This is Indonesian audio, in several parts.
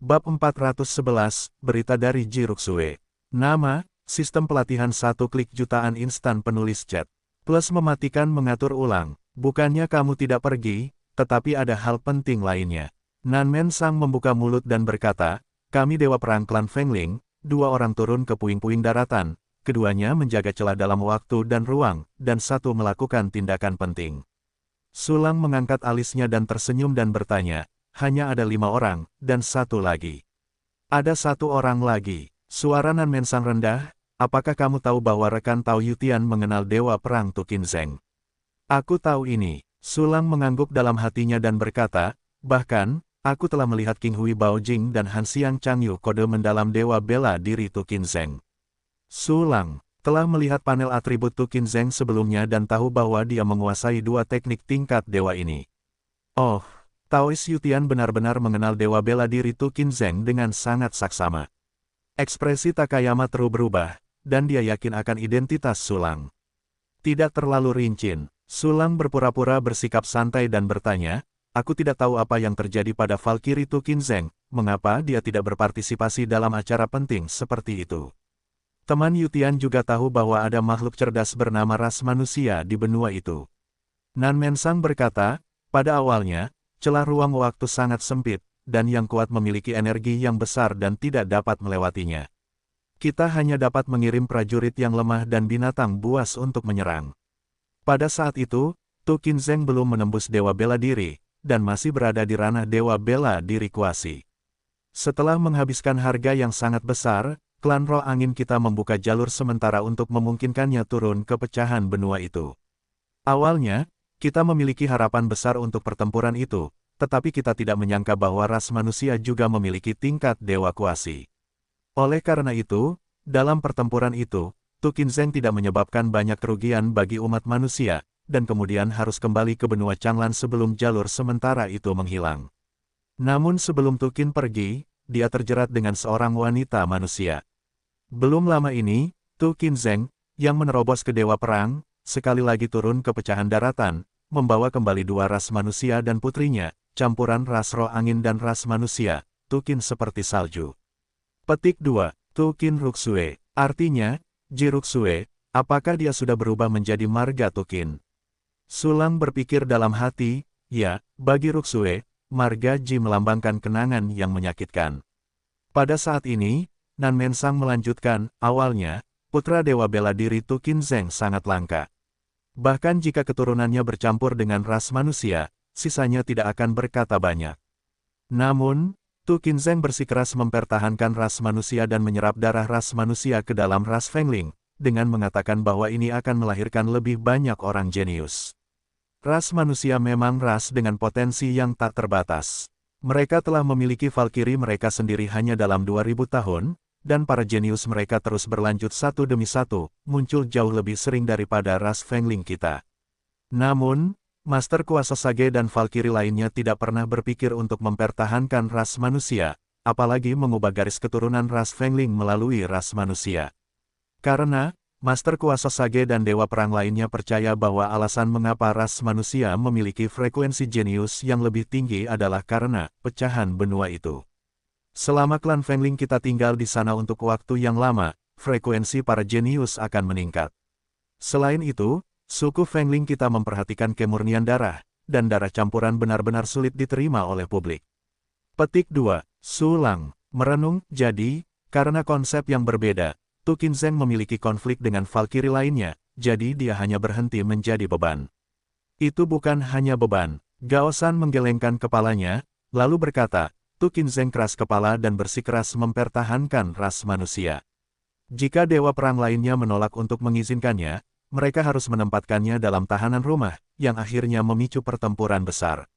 Bab 411, Berita dari Ji Ruxue. Nama, Sistem Pelatihan 1 Klik Jutaan Instan Penulis Chat. Plus mematikan mengatur ulang. Bukannya kamu tidak pergi, tetapi ada hal penting lainnya. Nan Men Sang membuka mulut dan berkata, kami Dewa Perang Klan Fengling, 2 orang turun ke puing-puing daratan, keduanya menjaga celah dalam waktu dan ruang, dan 1 melakukan tindakan penting. Sulang mengangkat alisnya dan tersenyum dan bertanya, hanya ada 5 orang, dan 1 lagi. Ada 1 orang lagi. Suara Nan Men Sang rendah, apakah kamu tahu bahwa rekan Tao Yutian mengenal Dewa Perang Tu Qinzheng? Aku tahu ini. Sulang mengangguk dalam hatinya dan berkata, bahkan, aku telah melihat King Hui Baojing dan Han Xiang Changyu kode mendalam Dewa Bela Diri Tu Qinzheng. Sulang telah melihat panel atribut Tu Qinzheng sebelumnya dan tahu bahwa dia menguasai 2 teknik tingkat dewa ini. Oh, Taois Yutian benar-benar mengenal Dewa Bela Diri Tu Qinzheng dengan sangat saksama. Ekspresi Takayama terus berubah, dan dia yakin akan identitas Sulang. Tidak terlalu rinci, Sulang berpura-pura bersikap santai dan bertanya, aku tidak tahu apa yang terjadi pada Valkyrie Tu Qinzheng, mengapa dia tidak berpartisipasi dalam acara penting seperti itu. Teman Yutian juga tahu bahwa ada makhluk cerdas bernama ras manusia di benua itu. Nan Men Sang berkata, pada awalnya, celah ruang waktu sangat sempit, dan yang kuat memiliki energi yang besar dan tidak dapat melewatinya. Kita hanya dapat mengirim prajurit yang lemah dan binatang buas untuk menyerang. Pada saat itu, Tu Qinzheng belum menembus Dewa Bela Diri, dan masih berada di ranah Dewa Bela Diri Kuasi. Setelah menghabiskan harga yang sangat besar, klan Roh Angin kita membuka jalur sementara untuk memungkinkannya turun ke pecahan benua itu. Awalnya, kita memiliki harapan besar untuk pertempuran itu, tetapi kita tidak menyangka bahwa ras manusia juga memiliki tingkat Dewa Kuasi. Oleh karena itu, dalam pertempuran itu, Tu Qinzheng tidak menyebabkan banyak kerugian bagi umat manusia, dan kemudian harus kembali ke benua Changlan sebelum jalur sementara itu menghilang. Namun sebelum Tu Qin pergi, dia terjerat dengan seorang wanita manusia. Belum lama ini, Tu Qinzheng, yang menerobos ke Dewa Perang, sekali lagi turun ke pecahan daratan, membawa kembali 2 ras manusia dan putrinya, campuran ras roh angin dan ras manusia, Tu Qin seperti salju. Petik 2, Tu Qin Ruxue, artinya, Ji Ruxue, apakah dia sudah berubah menjadi marga Tu Qin? Sulang berpikir dalam hati, ya, bagi Ruxue, marga Ji melambangkan kenangan yang menyakitkan. Pada saat ini, Nan Men Sang melanjutkan, awalnya, putra Dewa Bela Diri Tu Qinzheng sangat langka. Bahkan jika keturunannya bercampur dengan ras manusia, sisanya tidak akan berkata banyak. Namun, Tu Qinzheng bersikeras mempertahankan ras manusia dan menyerap darah ras manusia ke dalam ras Fengling, dengan mengatakan bahwa ini akan melahirkan lebih banyak orang jenius. Ras manusia memang ras dengan potensi yang tak terbatas. Mereka telah memiliki Valkyrie mereka sendiri hanya dalam 2000 tahun, dan para jenius mereka terus berlanjut satu demi satu, muncul jauh lebih sering daripada ras Fengling kita. Namun, Master Kuasa Sage dan Valkyrie lainnya tidak pernah berpikir untuk mempertahankan ras manusia, apalagi mengubah garis keturunan ras Fengling melalui ras manusia. Karena, Master Kuasa Sage dan Dewa Perang lainnya percaya bahwa alasan mengapa ras manusia memiliki frekuensi jenius yang lebih tinggi adalah karena pecahan benua itu. Selama klan Fengling kita tinggal di sana untuk waktu yang lama, frekuensi para jenius akan meningkat. Selain itu, suku Fengling kita memperhatikan kemurnian darah, dan darah campuran benar-benar sulit diterima oleh publik. Petik 2, Sulang, merenung, jadi, karena konsep yang berbeda, Tu Qinzheng memiliki konflik dengan Valkyrie lainnya, jadi dia hanya berhenti menjadi beban. Itu bukan hanya beban, Gao Shan menggelengkan kepalanya, lalu berkata, Tu Qinzheng keras kepala dan bersikeras mempertahankan ras manusia. Jika Dewa Perang lainnya menolak untuk mengizinkannya, mereka harus menempatkannya dalam tahanan rumah, yang akhirnya memicu pertempuran besar.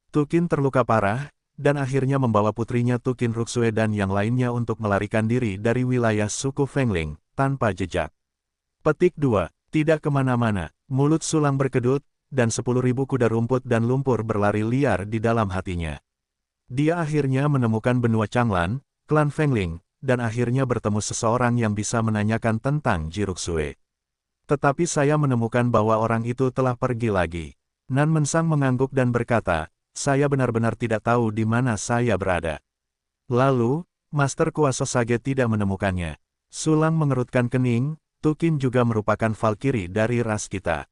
Tu Qin terluka parah, dan akhirnya membawa putrinya Tu Qin Ruxue dan yang lainnya untuk melarikan diri dari wilayah suku Fengling, tanpa jejak. Petik 2, tidak kemana-mana, mulut Sulang berkedut, dan 10.000 kuda rumput dan lumpur berlari liar di dalam hatinya. Dia akhirnya menemukan benua Changlan, klan Fengling, dan akhirnya bertemu seseorang yang bisa menanyakan tentang Ji Ruxue. Tetapi saya menemukan bahwa orang itu telah pergi lagi. Nan Men Sang mengangguk dan berkata, saya benar-benar tidak tahu di mana saya berada. Lalu, Master Kuasa Sage tidak menemukannya. Sulang mengerutkan kening, Tukin juga merupakan Valkyrie dari ras kita.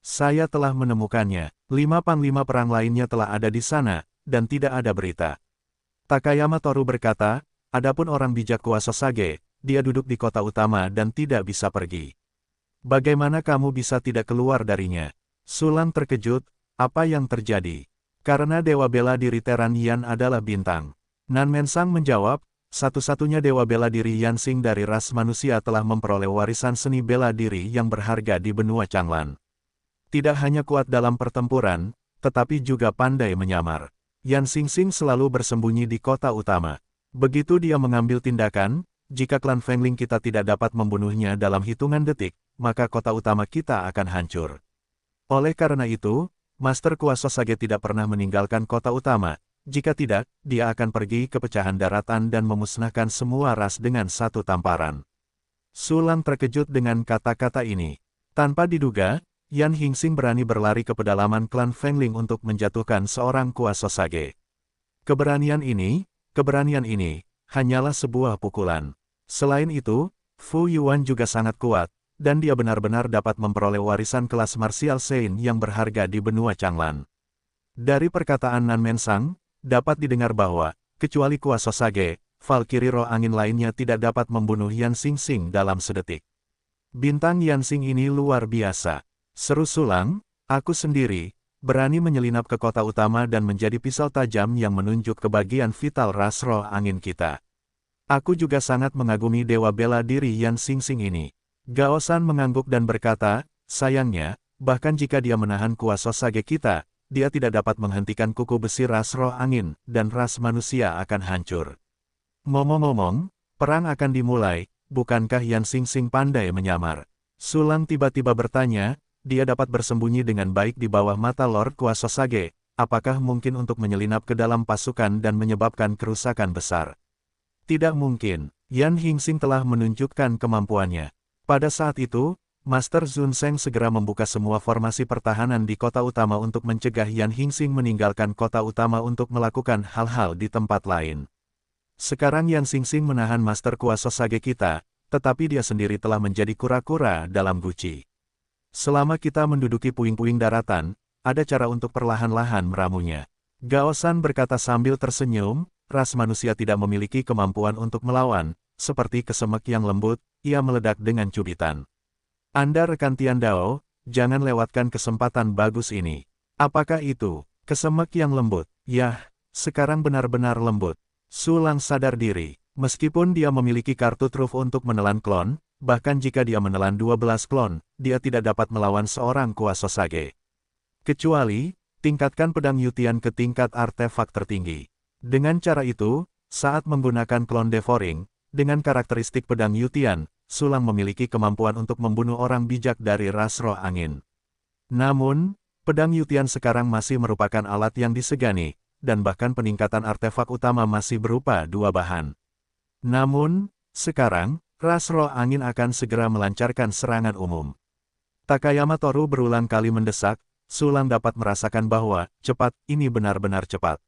Saya telah menemukannya, 5 panglima perang lainnya telah ada di sana, dan tidak ada berita. Takayama Toru berkata, adapun orang bijak Kuasa Sage, dia duduk di kota utama dan tidak bisa pergi. Bagaimana kamu bisa tidak keluar darinya? Sulang terkejut, apa yang terjadi? Karena Dewa Bela Diri Teran Yan adalah bintang. Nan Mensang menjawab, satu-satunya Dewa Bela Diri Yansing dari ras manusia telah memperoleh warisan seni bela diri yang berharga di benua Changlan. Tidak hanya kuat dalam pertempuran, tetapi juga pandai menyamar. Yan Xingxing selalu bersembunyi di kota utama. Begitu dia mengambil tindakan, jika klan Fengling kita tidak dapat membunuhnya dalam hitungan detik, maka kota utama kita akan hancur. Oleh karena itu, Master Kuasa Sage tidak pernah meninggalkan kota utama. Jika tidak, dia akan pergi ke pecahan daratan dan memusnahkan semua ras dengan satu tamparan. Sulang terkejut dengan kata-kata ini. Tanpa diduga, Yan Xingxing berani berlari ke pedalaman klan Fengling untuk menjatuhkan seorang Kuasa Sage. Keberanian ini, hanyalah sebuah pukulan. Selain itu, Fu Yuan juga sangat kuat, dan dia benar-benar dapat memperoleh warisan kelas martial Sein yang berharga di benua Changlan. Dari perkataan Nan Mensang, dapat didengar bahwa, kecuali Kuasa Sage, Valkyrie roh angin lainnya tidak dapat membunuh Yan Xingxing dalam sedetik. Bintang Yansing ini luar biasa. Seru Sulang, aku sendiri, berani menyelinap ke kota utama dan menjadi pisau tajam yang menunjuk ke bagian vital ras roh angin kita. Aku juga sangat mengagumi Dewa Bela Diri Yan Xingxing ini. Gao Shan mengangguk dan berkata, sayangnya, bahkan jika dia menahan Kuasa Sage kita, dia tidak dapat menghentikan kuku besi ras roh angin, dan ras manusia akan hancur. Ngomong-ngomong, perang akan dimulai, bukankah Yan Xingxing pandai menyamar? Sulang tiba-tiba bertanya, dia dapat bersembunyi dengan baik di bawah mata Lord Kuasa Sage, apakah mungkin untuk menyelinap ke dalam pasukan dan menyebabkan kerusakan besar? Tidak mungkin, Yan Xingxing telah menunjukkan kemampuannya. Pada saat itu, Master Zun Seng segera membuka semua formasi pertahanan di kota utama untuk mencegah Yan Xingxing meninggalkan kota utama untuk melakukan hal-hal di tempat lain. Sekarang Yan Xingxing menahan Master Kuasa Sage kita, tetapi dia sendiri telah menjadi kura-kura dalam guci. Selama kita menduduki puing-puing daratan, ada cara untuk perlahan-lahan meramunya. Gao Shan berkata sambil tersenyum, ras manusia tidak memiliki kemampuan untuk melawan, seperti kesemek yang lembut, ia meledak dengan cubitan. Anda rekan Tian Dao, jangan lewatkan kesempatan bagus ini. Apakah itu? Kesemek yang lembut? Yah, sekarang benar-benar lembut. Sulang sadar diri, meskipun dia memiliki kartu truf untuk menelan klon, bahkan jika dia menelan 12 klon, dia tidak dapat melawan seorang Kuasa Sage. Kecuali, tingkatkan pedang Yutian ke tingkat artefak tertinggi. Dengan cara itu, saat menggunakan klon devouring, dengan karakteristik pedang Yutian, Sulang memiliki kemampuan untuk membunuh orang bijak dari ras roh angin. Namun, pedang Yutian sekarang masih merupakan alat yang disegani, dan bahkan peningkatan artefak utama masih berupa 2 bahan. Namun, sekarang, ras roh angin akan segera melancarkan serangan umum. Takayama Toru berulang kali mendesak, Sulang dapat merasakan bahwa, cepat, ini benar-benar cepat.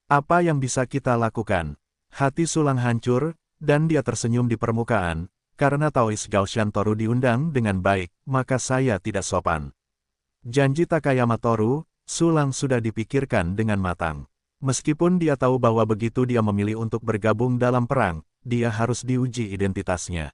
Apa yang bisa kita lakukan? Hati Sulang hancur, dan dia tersenyum di permukaan, karena Taois Gaoshan Toru diundang dengan baik, maka saya tidak sopan. Janji Takayama Toru, Sulang sudah dipikirkan dengan matang. Meskipun dia tahu bahwa begitu dia memilih untuk bergabung dalam perang, dia harus diuji identitasnya.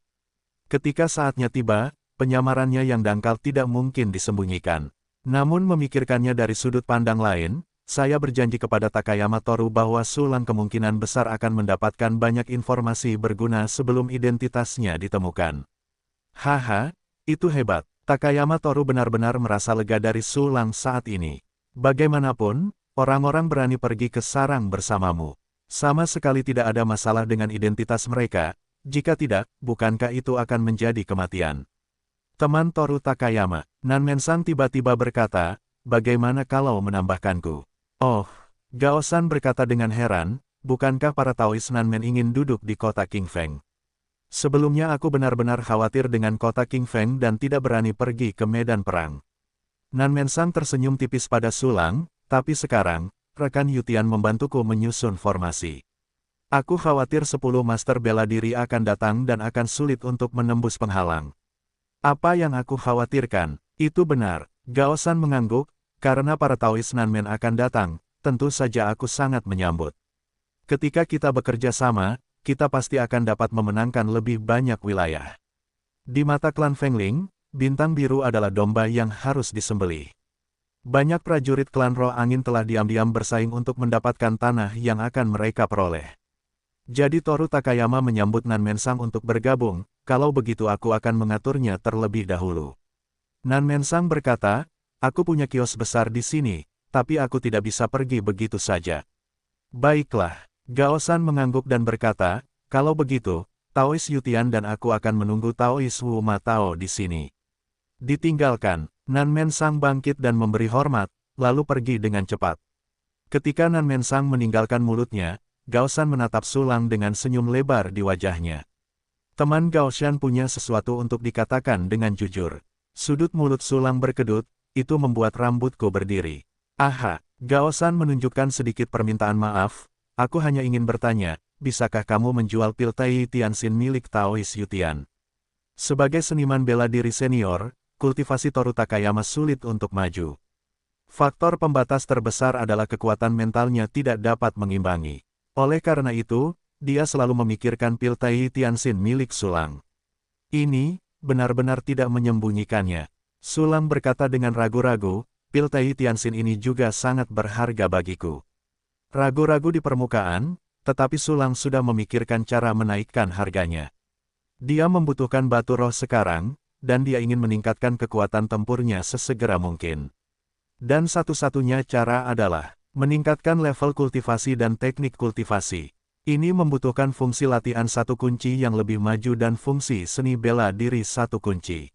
Ketika saatnya tiba, penyamarannya yang dangkal tidak mungkin disembunyikan. Namun memikirkannya dari sudut pandang lain, saya berjanji kepada Takayama Toru bahwa Sulang kemungkinan besar akan mendapatkan banyak informasi berguna sebelum identitasnya ditemukan. Haha, itu hebat. Takayama Toru benar-benar merasa lega dari Sulang saat ini. Bagaimanapun, orang-orang berani pergi ke sarang bersamamu. Sama sekali tidak ada masalah dengan identitas mereka, jika tidak, bukankah itu akan menjadi kematian? Teman Toru Takayama, Nan Mensang tiba-tiba berkata, bagaimana kalau menambahkanku? Oh, Gao Shan berkata dengan heran, bukankah para Taois Nanmen ingin duduk di kota King Feng? Sebelumnya aku benar-benar khawatir dengan kota King Feng dan tidak berani pergi ke medan perang. Nan Mensang tersenyum tipis pada Sulang, tapi sekarang, rekan Yutian membantuku menyusun formasi. Aku khawatir 10 master bela diri akan datang dan akan sulit untuk menembus penghalang. Apa yang aku khawatirkan, itu benar. Gao Shan mengangguk, karena para Taoist Nanmen akan datang, tentu saja aku sangat menyambut. Ketika kita bekerja sama, kita pasti akan dapat memenangkan lebih banyak wilayah. Di mata klan Fengling, bintang biru adalah domba yang harus disembelih. Banyak prajurit klan Roh Angin telah diam-diam bersaing untuk mendapatkan tanah yang akan mereka peroleh. Jadi Toru Takayama menyambut Nanmen Sang untuk bergabung, kalau begitu aku akan mengaturnya terlebih dahulu. Nanmen Sang berkata, aku punya kios besar di sini, tapi aku tidak bisa pergi begitu saja. Baiklah, Gao Shan mengangguk dan berkata, kalau begitu, Taoist Yutian dan aku akan menunggu Taoist Wu Ma Tao di sini. Ditinggalkan, Nanmen Sang bangkit dan memberi hormat, lalu pergi dengan cepat. Ketika Nanmen Sang meninggalkan mulutnya, Gao Shan menatap Sulang dengan senyum lebar di wajahnya. Teman Gao Shan punya sesuatu untuk dikatakan dengan jujur. Sudut mulut Sulang berkedut, itu membuat rambutku berdiri. Aha, Gao Shan menunjukkan sedikit permintaan maaf, aku hanya ingin bertanya, bisakah kamu menjual pil Tai Tianxin milik Taoist Yutian? Sebagai seniman bela diri senior, kultivasi Toru Takayama sulit untuk maju. Faktor pembatas terbesar adalah kekuatan mentalnya tidak dapat mengimbangi. Oleh karena itu, dia selalu memikirkan pil Tai Tianxin milik Sulang. Ini, benar-benar tidak menyembunyikannya. Sulang berkata dengan ragu-ragu, pil Tai Tianxin ini juga sangat berharga bagiku. Ragu-ragu di permukaan, tetapi Sulang sudah memikirkan cara menaikkan harganya. Dia membutuhkan batu roh sekarang, dan dia ingin meningkatkan kekuatan tempurnya sesegera mungkin. Dan satu-satunya cara adalah meningkatkan level kultivasi dan teknik kultivasi. Ini membutuhkan fungsi latihan satu kunci yang lebih maju dan fungsi seni bela diri satu kunci.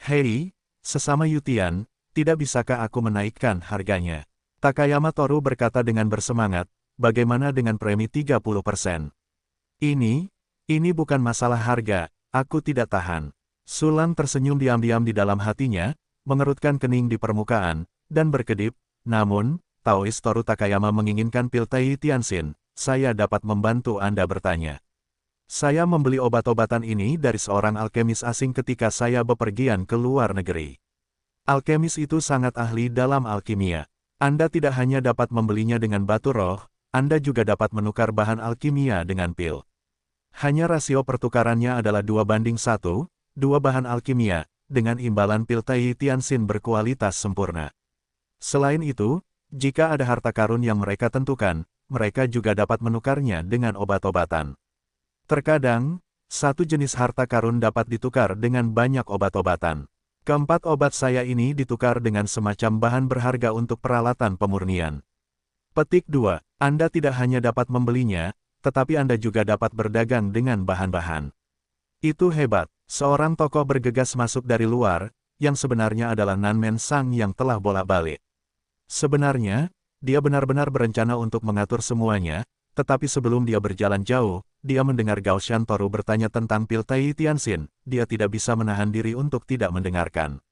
Hei, sesama Yutian, tidak bisakah aku menaikkan harganya? Takayama Toru berkata dengan bersemangat, bagaimana dengan premi 30%? Ini bukan masalah harga, aku tidak tahan. Sulang tersenyum diam-diam di dalam hatinya, mengerutkan kening di permukaan, dan berkedip, namun, Taoist Toru Takayama menginginkan pil Tai Tianxin, saya dapat membantu Anda bertanya. Saya membeli obat-obatan ini dari seorang alkemis asing ketika saya bepergian ke luar negeri. Alkemis itu sangat ahli dalam alkimia. Anda tidak hanya dapat membelinya dengan batu roh, Anda juga dapat menukar bahan alkimia dengan pil. Hanya rasio pertukarannya adalah 2:1, 2 bahan alkimia, dengan imbalan pil Tai Tianxin berkualitas sempurna. Selain itu, jika ada harta karun yang mereka tentukan, mereka juga dapat menukarnya dengan obat-obatan. Terkadang, satu jenis harta karun dapat ditukar dengan banyak obat-obatan. Keempat obat saya ini ditukar dengan semacam bahan berharga untuk peralatan pemurnian. Petik 2. Anda tidak hanya dapat membelinya, tetapi Anda juga dapat berdagang dengan bahan-bahan. Itu hebat. Seorang tokoh bergegas masuk dari luar, yang sebenarnya adalah Nanmen Sang yang telah bolak-balik. Sebenarnya, dia benar-benar berencana untuk mengatur semuanya, tetapi sebelum dia berjalan jauh, dia mendengar Gao Shan Toru bertanya tentang pil Tai Tianxin, dia tidak bisa menahan diri untuk tidak mendengarkan.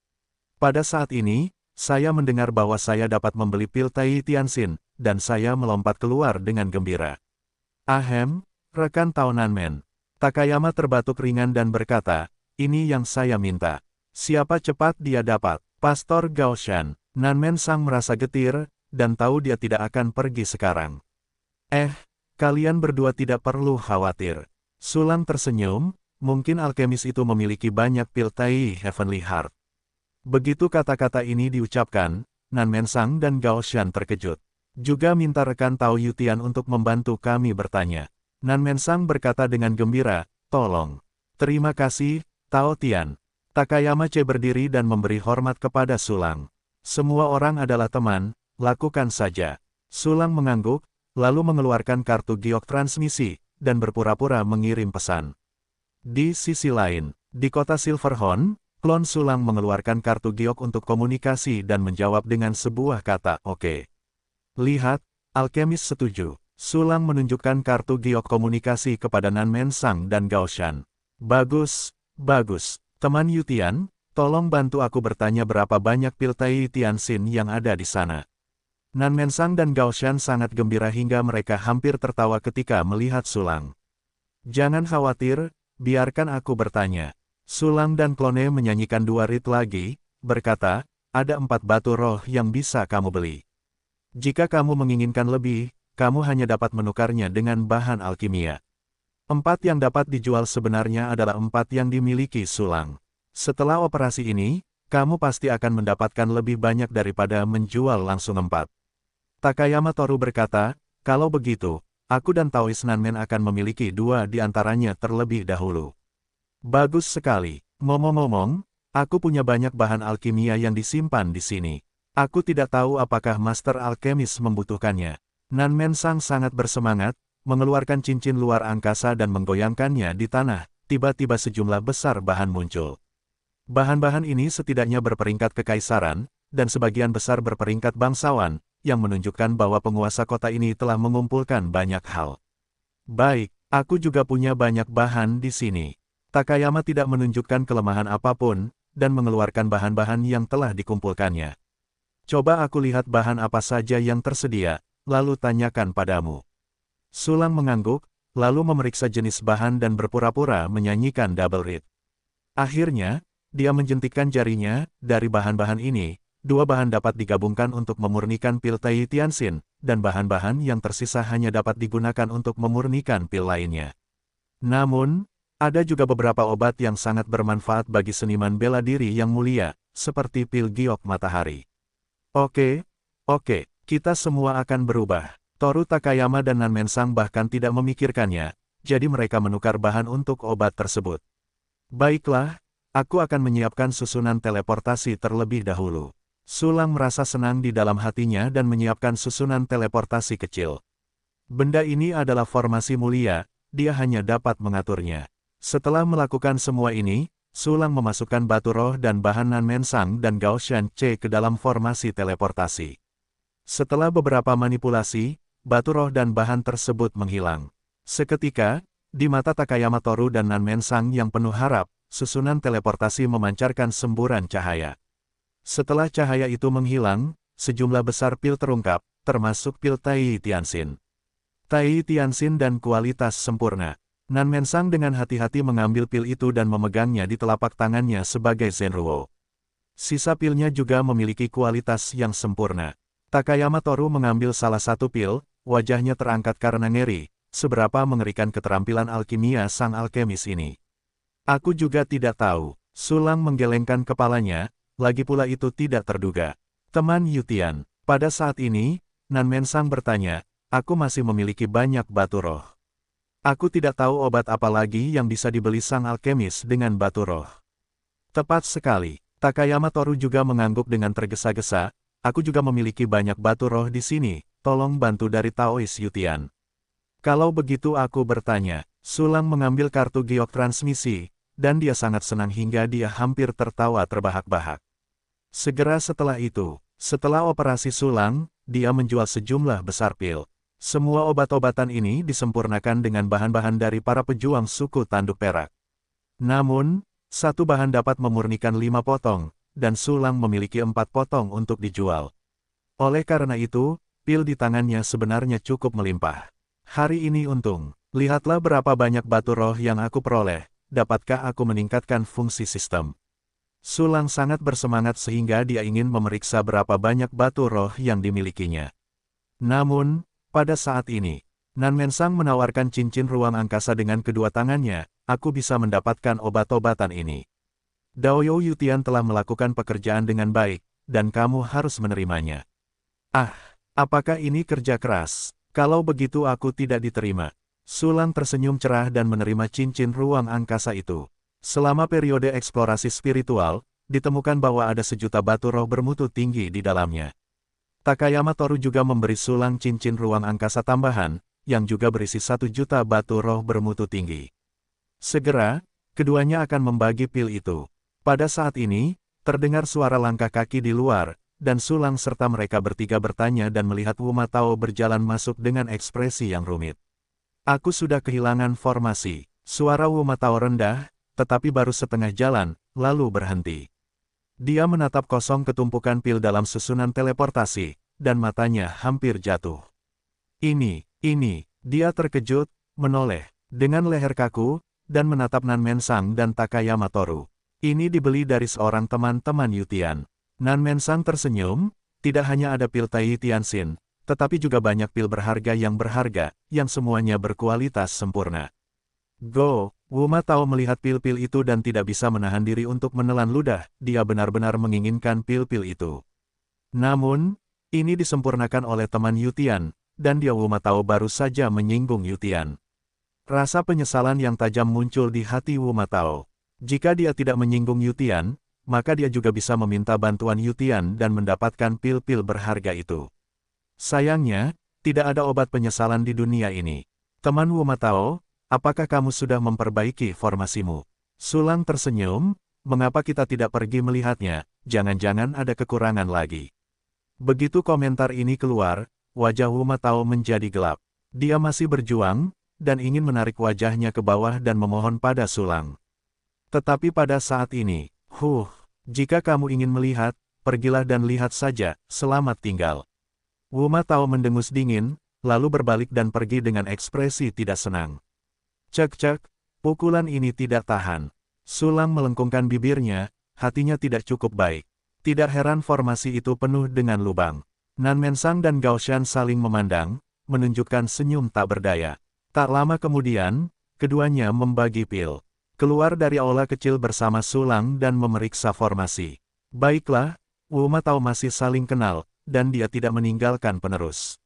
Pada saat ini, saya mendengar bahwa saya dapat membeli pil Tai Tianxin, dan saya melompat keluar dengan gembira. Ahem, rekan Tao Nanmen. Takayama terbatuk ringan dan berkata, ini yang saya minta. Siapa cepat dia dapat. Pastor Gao Shan. Nanmen Sang merasa getir, dan tahu dia tidak akan pergi sekarang. Kalian berdua tidak perlu khawatir. Sulang tersenyum, mungkin alkemis itu memiliki banyak pil Tai Heavenly Heart. Begitu kata-kata ini diucapkan, Nanmen Sang dan Gao Shan terkejut. Juga minta rekan Tao Yutian untuk membantu kami bertanya. Nanmen Sang berkata dengan gembira, tolong. Terima kasih, Tao Tian. Takayama berdiri dan memberi hormat kepada Sulang. Semua orang adalah teman, lakukan saja. Sulang mengangguk, lalu mengeluarkan kartu giok transmisi, dan berpura-pura mengirim pesan. Di sisi lain, di kota Silverhorn, klon Sulang mengeluarkan kartu giok untuk komunikasi dan menjawab dengan sebuah kata oke. Lihat, alkemis setuju. Sulang menunjukkan kartu giok komunikasi kepada Nanmen Sang dan Gao Shan. Bagus, bagus. Teman Yutian, tolong bantu aku bertanya berapa banyak pil Tai Tianxin yang ada di sana. Nan Mensang dan Gao Shan sangat gembira hingga mereka hampir tertawa ketika melihat Sulang. Jangan khawatir, biarkan aku bertanya. Sulang dan klone menyanyikan 2 rit lagi, berkata, ada 4 batu roh yang bisa kamu beli. Jika kamu menginginkan lebih, kamu hanya dapat menukarnya dengan bahan alkimia. 4 yang dapat dijual sebenarnya adalah 4 yang dimiliki Sulang. Setelah operasi ini, kamu pasti akan mendapatkan lebih banyak daripada menjual langsung 4. Takayama Toru berkata, kalau begitu, aku dan Taoist Nanmen akan memiliki 2 di antaranya terlebih dahulu. Bagus sekali. Ngomong-ngomong, aku punya banyak bahan alkimia yang disimpan di sini. Aku tidak tahu apakah Master Alkemis membutuhkannya. Nan Mensang sangat bersemangat, mengeluarkan cincin luar angkasa dan menggoyangkannya di tanah, tiba-tiba sejumlah besar bahan muncul. Bahan-bahan ini setidaknya berperingkat kekaisaran, dan sebagian besar berperingkat bangsawan, yang menunjukkan bahwa penguasa kota ini telah mengumpulkan banyak hal. Baik, aku juga punya banyak bahan di sini. Takayama tidak menunjukkan kelemahan apapun, dan mengeluarkan bahan-bahan yang telah dikumpulkannya. Coba aku lihat bahan apa saja yang tersedia, lalu tanyakan padamu. Sulang mengangguk, lalu memeriksa jenis bahan dan berpura-pura menyanyikan double reed. Akhirnya, dia menjentikkan jarinya, dari bahan-bahan ini, 2 bahan dapat digabungkan untuk memurnikan pil Tai Tianxin, dan bahan-bahan yang tersisa hanya dapat digunakan untuk memurnikan pil lainnya. Namun, ada juga beberapa obat yang sangat bermanfaat bagi seniman bela diri yang mulia, seperti pil giok matahari. Oke, kita semua akan berubah. Toru Takayama dan Nan Mensang bahkan tidak memikirkannya, jadi mereka menukar bahan untuk obat tersebut. Baiklah, aku akan menyiapkan susunan teleportasi terlebih dahulu. Sulang merasa senang di dalam hatinya dan menyiapkan susunan teleportasi kecil. Benda ini adalah formasi mulia, dia hanya dapat mengaturnya. Setelah melakukan semua ini, Sulang memasukkan batu roh dan bahan Nan Mensang dan Gao Shan Ce ke dalam formasi teleportasi. Setelah beberapa manipulasi, batu roh dan bahan tersebut menghilang. Seketika, di mata Takayama Toru dan Nan Mensang yang penuh harap, susunan teleportasi memancarkan semburan cahaya. Setelah cahaya itu menghilang, sejumlah besar pil terungkap, termasuk pil Tai Tianxin. Tai Tianxin dan kualitas sempurna. Nan Mensang dengan hati-hati mengambil pil itu dan memegangnya di telapak tangannya sebagai Zenruo. Sisa pilnya juga memiliki kualitas yang sempurna. Takayama Toru mengambil salah satu pil, wajahnya terangkat karena ngeri, seberapa mengerikan keterampilan alkimia sang alkemis ini. Aku juga tidak tahu. Sulang menggelengkan kepalanya, lagi pula itu tidak terduga. Teman Yutian, pada saat ini, Nan Mensang bertanya, aku masih memiliki banyak batu roh. Aku tidak tahu obat apa lagi yang bisa dibeli sang alkemis dengan batu roh. Tepat sekali. Takayama Toru juga mengangguk dengan tergesa-gesa, aku juga memiliki banyak batu roh di sini, tolong bantu dari Taoist Yutian. Kalau begitu aku bertanya, Sulang mengambil kartu giok transmisi, dan dia sangat senang hingga dia hampir tertawa terbahak-bahak. Segera setelah itu, setelah operasi Sulang, dia menjual sejumlah besar pil. Semua obat-obatan ini disempurnakan dengan bahan-bahan dari para pejuang suku tanduk perak. Namun, satu bahan dapat memurnikan 5 potong, dan Sulang memiliki 4 potong untuk dijual. Oleh karena itu, pil di tangannya sebenarnya cukup melimpah. Hari ini untung, lihatlah berapa banyak batu roh yang aku peroleh, dapatkah aku meningkatkan fungsi sistem. Sulang sangat bersemangat sehingga dia ingin memeriksa berapa banyak batu roh yang dimilikinya. Namun, pada saat ini, Nan Mensang menawarkan cincin ruang angkasa dengan kedua tangannya, aku bisa mendapatkan obat-obatan ini. Daoyo Yutian telah melakukan pekerjaan dengan baik, dan kamu harus menerimanya. Ah, apakah ini kerja keras? Kalau begitu aku tidak diterima. Sulang tersenyum cerah dan menerima cincin ruang angkasa itu. Selama periode eksplorasi spiritual, ditemukan bahwa ada 1.000.000 batu roh bermutu tinggi di dalamnya. Takayama Toru juga memberi Sulang cincin ruang angkasa tambahan, yang juga berisi 1.000.000 batu roh bermutu tinggi. Segera, keduanya akan membagi pil itu. Pada saat ini, terdengar suara langkah kaki di luar, dan Sulang serta mereka bertiga bertanya dan melihat Wuma Tao berjalan masuk dengan ekspresi yang rumit. Aku sudah kehilangan formasi. Suara Wuma Tao rendah, tetapi baru setengah jalan, lalu berhenti. Dia menatap kosong ketumpukan pil dalam susunan teleportasi, dan matanya hampir jatuh. Ini, dia terkejut, menoleh, dengan leher kaku, dan menatap Nanmensang dan Takayama Toru. Ini dibeli dari seorang teman-teman Yutian. Nanmensang tersenyum, tidak hanya ada pil Tai Tianxin, tetapi juga banyak pil berharga, yang semuanya berkualitas sempurna. Go, Wuma Tao melihat pil-pil itu dan tidak bisa menahan diri untuk menelan ludah, dia benar-benar menginginkan pil-pil itu. Namun, ini disempurnakan oleh teman Yutian, dan dia Wuma Tao baru saja menyinggung Yutian. Rasa penyesalan yang tajam muncul di hati Wuma Tao. Jika dia tidak menyinggung Yutian, maka dia juga bisa meminta bantuan Yutian dan mendapatkan pil-pil berharga itu. Sayangnya, tidak ada obat penyesalan di dunia ini. Teman Wuma Tao, apakah kamu sudah memperbaiki formasimu? Sulang tersenyum, mengapa kita tidak pergi melihatnya, jangan-jangan ada kekurangan lagi. Begitu komentar ini keluar, wajah Wuma Tao menjadi gelap. Dia masih berjuang, dan ingin menarik wajahnya ke bawah dan memohon pada Sulang. Tetapi pada saat ini, jika kamu ingin melihat, pergilah dan lihat saja, selamat tinggal. Wuma Tao mendengus dingin, lalu berbalik dan pergi dengan ekspresi tidak senang. Cek, pukulan ini tidak tahan. Sulang melengkungkan bibirnya, hatinya tidak cukup baik. Tidak heran formasi itu penuh dengan lubang. Nanmensang dan Gaoshan saling memandang, menunjukkan senyum tak berdaya. Tak lama kemudian, keduanya membagi pil. Keluar dari aula kecil bersama Sulang dan memeriksa formasi. Baiklah, Wuma Tao masih saling kenal, dan dia tidak meninggalkan penerus.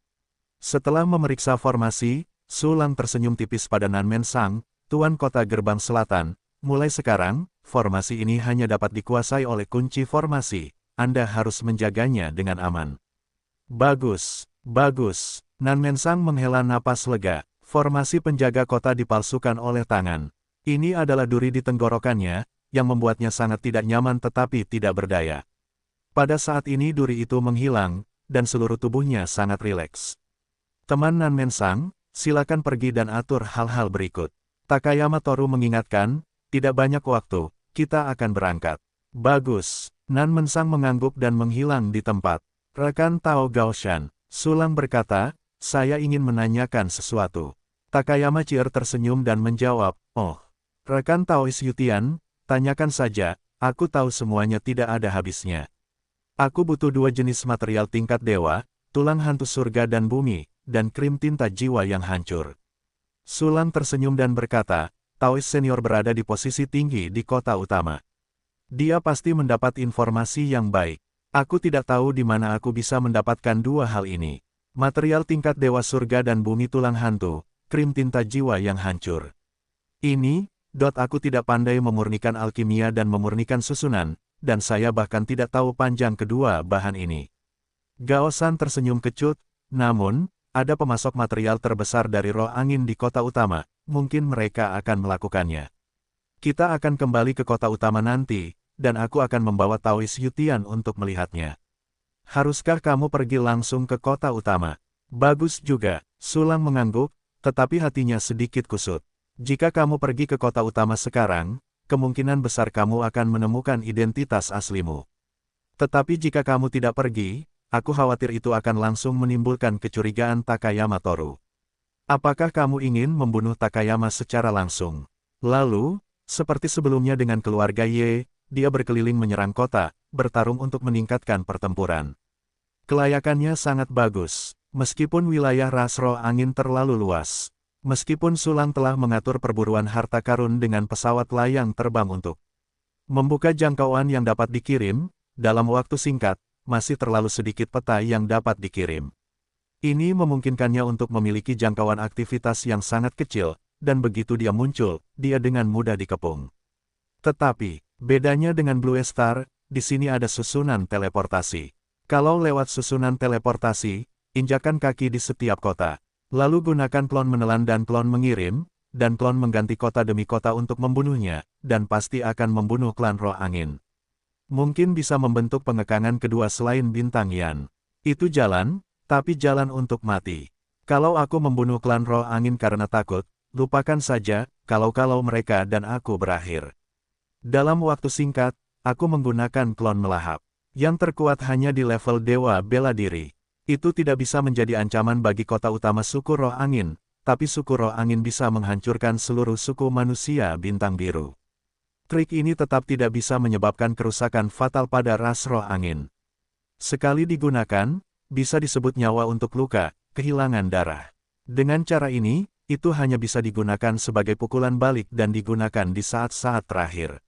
Setelah memeriksa formasi, Sulang tersenyum tipis pada Nanmensang, Tuan Kota Gerbang Selatan. Mulai sekarang, formasi ini hanya dapat dikuasai oleh kunci formasi. Anda harus menjaganya dengan aman. Bagus. Nanmensang menghela napas lega. Formasi penjaga kota dipalsukan oleh tangan. Ini adalah duri di tenggorokannya, yang membuatnya sangat tidak nyaman tetapi tidak berdaya. Pada saat ini duri itu menghilang, dan seluruh tubuhnya sangat rileks. Teman Nanmensang, silakan pergi dan atur hal-hal berikut. Takayama Toru mengingatkan, tidak banyak waktu, kita akan berangkat. Bagus. Nanmensang mengangguk dan menghilang di tempat. Rekan Tao Gaoshan, Sulang berkata, saya ingin menanyakan sesuatu. Takayama Cier tersenyum dan menjawab, Rekan Taois Yutian, tanyakan saja, aku tahu semuanya tidak ada habisnya. Aku butuh 2 jenis material tingkat dewa, tulang hantu surga dan bumi, dan krim tinta jiwa yang hancur. Sulang tersenyum dan berkata, Taois senior berada di posisi tinggi di kota utama. Dia pasti mendapat informasi yang baik. Aku tidak tahu di mana aku bisa mendapatkan 2 hal ini. Material tingkat dewa surga dan bumi tulang hantu, krim tinta jiwa yang hancur. Aku tidak pandai memurnikan alkimia dan memurnikan susunan, dan saya bahkan tidak tahu panjang kedua bahan ini. Gaosan tersenyum kecut, namun, ada pemasok material terbesar dari roh angin di kota utama, mungkin mereka akan melakukannya. Kita akan kembali ke kota utama nanti, dan aku akan membawa Taois Yutian untuk melihatnya. Haruskah kamu pergi langsung ke kota utama? Bagus juga, Sulang mengangguk, tetapi hatinya sedikit kusut. Jika kamu pergi ke kota utama sekarang, kemungkinan besar kamu akan menemukan identitas aslimu. Tetapi jika kamu tidak pergi, aku khawatir itu akan langsung menimbulkan kecurigaan Takayama Toru. Apakah kamu ingin membunuh Takayama secara langsung? Lalu, seperti sebelumnya dengan keluarga Ye, dia berkeliling menyerang kota, bertarung untuk meningkatkan pertempuran. Kelayakannya sangat bagus, meskipun wilayah ras roh angin terlalu luas. Meskipun Sulang telah mengatur perburuan harta karun dengan pesawat layang terbang untuk membuka jangkauan yang dapat dikirim, dalam waktu singkat, masih terlalu sedikit peta yang dapat dikirim. Ini memungkinkannya untuk memiliki jangkauan aktivitas yang sangat kecil, dan begitu dia muncul, dia dengan mudah dikepung. Tetapi, bedanya dengan Blue Star, di sini ada susunan teleportasi. Kalau lewat susunan teleportasi, injakan kaki di setiap kota. Lalu gunakan klon menelan dan klon mengirim, dan klon mengganti kota demi kota untuk membunuhnya, dan pasti akan membunuh klan roh angin. Mungkin bisa membentuk pengekangan kedua selain bintang Yan. Itu jalan, tapi jalan untuk mati. Kalau aku membunuh klan roh angin karena takut, lupakan saja, kalau mereka dan aku berakhir. Dalam waktu singkat, aku menggunakan klon melahap. Yang terkuat hanya di level dewa bela diri. Itu tidak bisa menjadi ancaman bagi kota utama suku roh angin, tapi suku roh angin bisa menghancurkan seluruh suku manusia bintang biru. Trik ini tetap tidak bisa menyebabkan kerusakan fatal pada ras roh angin. Sekali digunakan, bisa disebut nyawa untuk luka, kehilangan darah. Dengan cara ini, itu hanya bisa digunakan sebagai pukulan balik dan digunakan di saat-saat terakhir.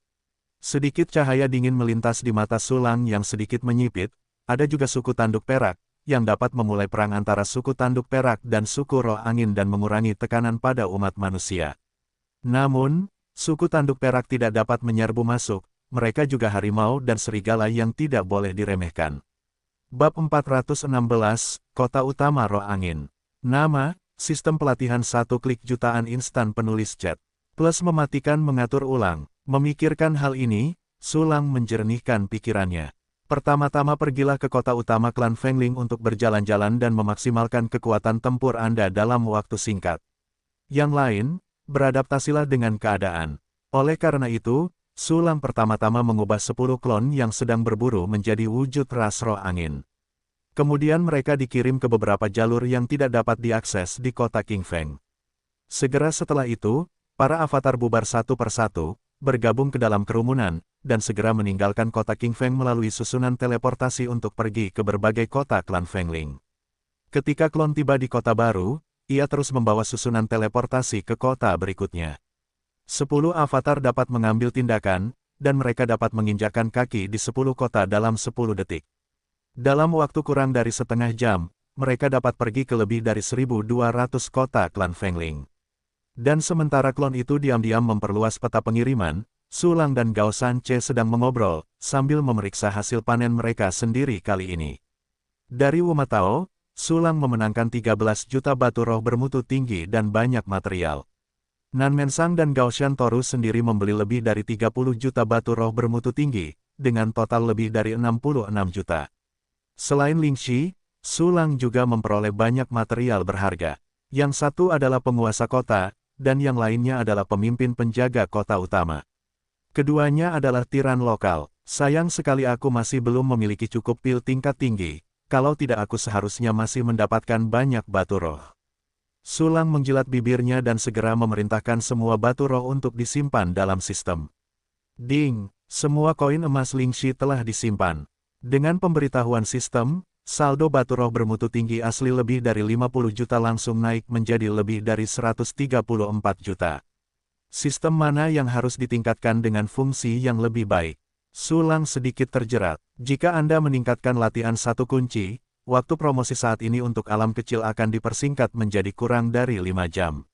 Sedikit cahaya dingin melintas di mata Sulang yang sedikit menyipit. Ada juga suku tanduk perak, yang dapat memulai perang antara suku tanduk perak dan suku roh angin dan mengurangi tekanan pada umat manusia. Namun, suku tanduk perak tidak dapat menyerbu masuk, mereka juga harimau dan serigala yang tidak boleh diremehkan. Bab 416, Kota Utama Roh Angin. Nama, sistem pelatihan satu klik jutaan instan penulis chat. Plus mematikan mengatur ulang. Memikirkan hal ini, Sulang menjernihkan pikirannya. Pertama-tama pergilah ke kota utama klan Fengling untuk berjalan-jalan dan memaksimalkan kekuatan tempur Anda dalam waktu singkat. Yang lain, beradaptasilah dengan keadaan. Oleh karena itu, Sulang pertama-tama mengubah 10 klon yang sedang berburu menjadi wujud ras roh angin. Kemudian mereka dikirim ke beberapa jalur yang tidak dapat diakses di kota King Feng. Segera setelah itu, para avatar bubar satu persatu, bergabung ke dalam kerumunan, dan segera meninggalkan kota King Feng melalui susunan teleportasi untuk pergi ke berbagai kota klan Fengling. Ketika klon tiba di kota baru, ia terus membawa susunan teleportasi ke kota berikutnya. 10 avatar dapat mengambil tindakan, dan mereka dapat menginjakkan kaki di 10 kota dalam 10 detik. Dalam waktu kurang dari setengah jam, mereka dapat pergi ke lebih dari 1.200 kota klan Fengling. Dan sementara klon itu diam-diam memperluas peta pengiriman, Sulang dan Gao Sanche sedang mengobrol, sambil memeriksa hasil panen mereka sendiri kali ini. Dari Wumatao, Sulang memenangkan 13 juta batu roh bermutu tinggi dan banyak material. Nanmensang dan Gao Shantoru sendiri membeli lebih dari 30 juta batu roh bermutu tinggi, dengan total lebih dari 66 juta. Selain Lingxi, Sulang juga memperoleh banyak material berharga. Yang satu adalah penguasa kota, dan yang lainnya adalah pemimpin penjaga kota utama. Keduanya adalah tiran lokal. Sayang sekali aku masih belum memiliki cukup pil tingkat tinggi, kalau tidak aku seharusnya masih mendapatkan banyak batu roh. Sulang menjilat bibirnya dan segera memerintahkan semua batu roh untuk disimpan dalam sistem. Ding, semua koin emas Lingxi telah disimpan. Dengan pemberitahuan sistem, saldo batu roh bermutu tinggi asli lebih dari 50 juta langsung naik menjadi lebih dari 134 juta. Sistem mana yang harus ditingkatkan dengan fungsi yang lebih baik? Sulang sedikit terjerat. Jika Anda meningkatkan latihan satu kunci, waktu promosi saat ini untuk alam kecil akan dipersingkat menjadi kurang dari 5 jam.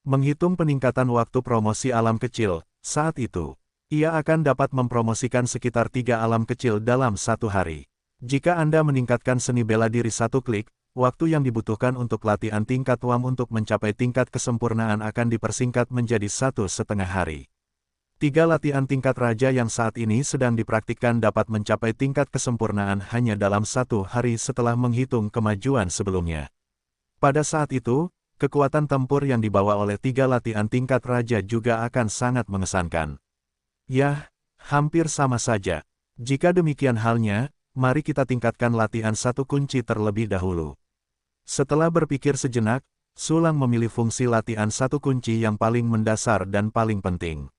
Menghitung peningkatan waktu promosi alam kecil, saat itu, ia akan dapat mempromosikan sekitar 3 alam kecil dalam satu hari. Jika Anda meningkatkan seni bela diri satu klik, waktu yang dibutuhkan untuk latihan tingkat WAM untuk mencapai tingkat kesempurnaan akan dipersingkat menjadi 1,5 hari. 3 latihan tingkat raja yang saat ini sedang dipraktikkan dapat mencapai tingkat kesempurnaan hanya dalam 1 hari setelah menghitung kemajuan sebelumnya. Pada saat itu, kekuatan tempur yang dibawa oleh 3 latihan tingkat raja juga akan sangat mengesankan. Yah, hampir sama saja. Jika demikian halnya, mari kita tingkatkan latihan satu kunci terlebih dahulu. Setelah berpikir sejenak, Sulang memilih fungsi latihan satu kunci yang paling mendasar dan paling penting.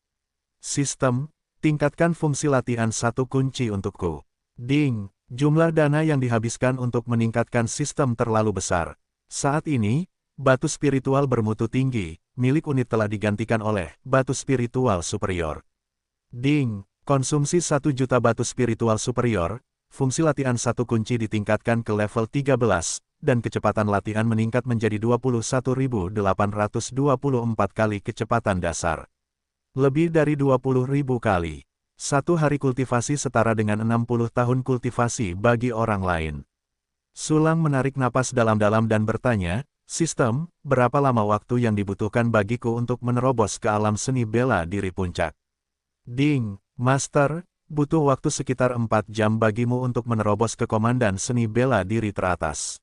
Sistem, tingkatkan fungsi latihan satu kunci untukku. Ding, jumlah dana yang dihabiskan untuk meningkatkan sistem terlalu besar. Saat ini, batu spiritual bermutu tinggi, milik unit telah digantikan oleh batu spiritual superior. Ding, konsumsi 1 juta batu spiritual superior, fungsi latihan satu kunci ditingkatkan ke level 13, dan kecepatan latihan meningkat menjadi 21.824 kali kecepatan dasar. Lebih dari 20.000 kali. 1 hari kultivasi setara dengan 60 tahun kultivasi bagi orang lain. Sulang menarik napas dalam-dalam dan bertanya, sistem, berapa lama waktu yang dibutuhkan bagiku untuk menerobos ke alam seni bela diri puncak? Ding, Master, butuh waktu sekitar 4 jam bagimu untuk menerobos ke komandan seni bela diri teratas.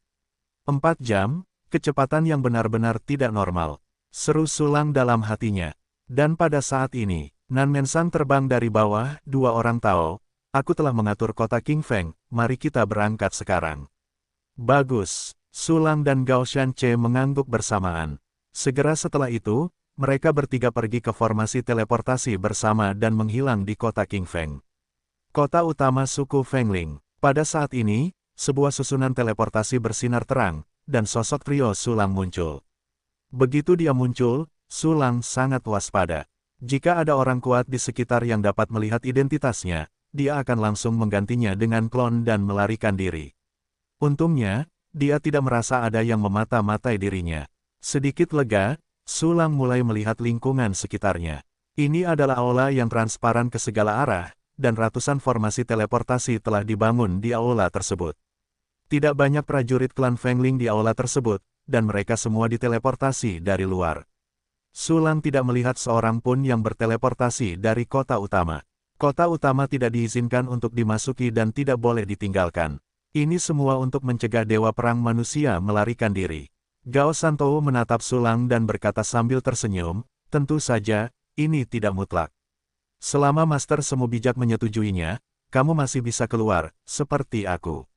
4 jam, kecepatan yang benar-benar tidak normal. Seru Sulang dalam hatinya. Dan pada saat ini, Nanmensang terbang dari bawah, 2 orang tahu, aku telah mengatur kota King Feng, mari kita berangkat sekarang. Bagus. Sulang dan Gao Shanche mengangguk bersamaan. Segera setelah itu, mereka bertiga pergi ke formasi teleportasi bersama dan menghilang di kota King Feng. Kota utama suku Fengling. Pada saat ini, sebuah susunan teleportasi bersinar terang, dan sosok trio Sulang muncul. Begitu dia muncul, Sulang sangat waspada. Jika ada orang kuat di sekitar yang dapat melihat identitasnya, dia akan langsung menggantinya dengan klon dan melarikan diri. Untungnya, dia tidak merasa ada yang memata-matai dirinya. Sedikit lega, Sulang mulai melihat lingkungan sekitarnya. Ini adalah aula yang transparan ke segala arah, dan ratusan formasi teleportasi telah dibangun di aula tersebut. Tidak banyak prajurit klan Fengling di aula tersebut, dan mereka semua diteleportasi dari luar. Sulang tidak melihat seorang pun yang berteleportasi dari kota utama. Kota utama tidak diizinkan untuk dimasuki dan tidak boleh ditinggalkan. Ini semua untuk mencegah Dewa Perang Manusia melarikan diri. Gao Shantou menatap Sulang dan berkata sambil tersenyum, tentu saja, ini tidak mutlak. Selama Master Semu Bijak menyetujuinya, kamu masih bisa keluar, seperti aku.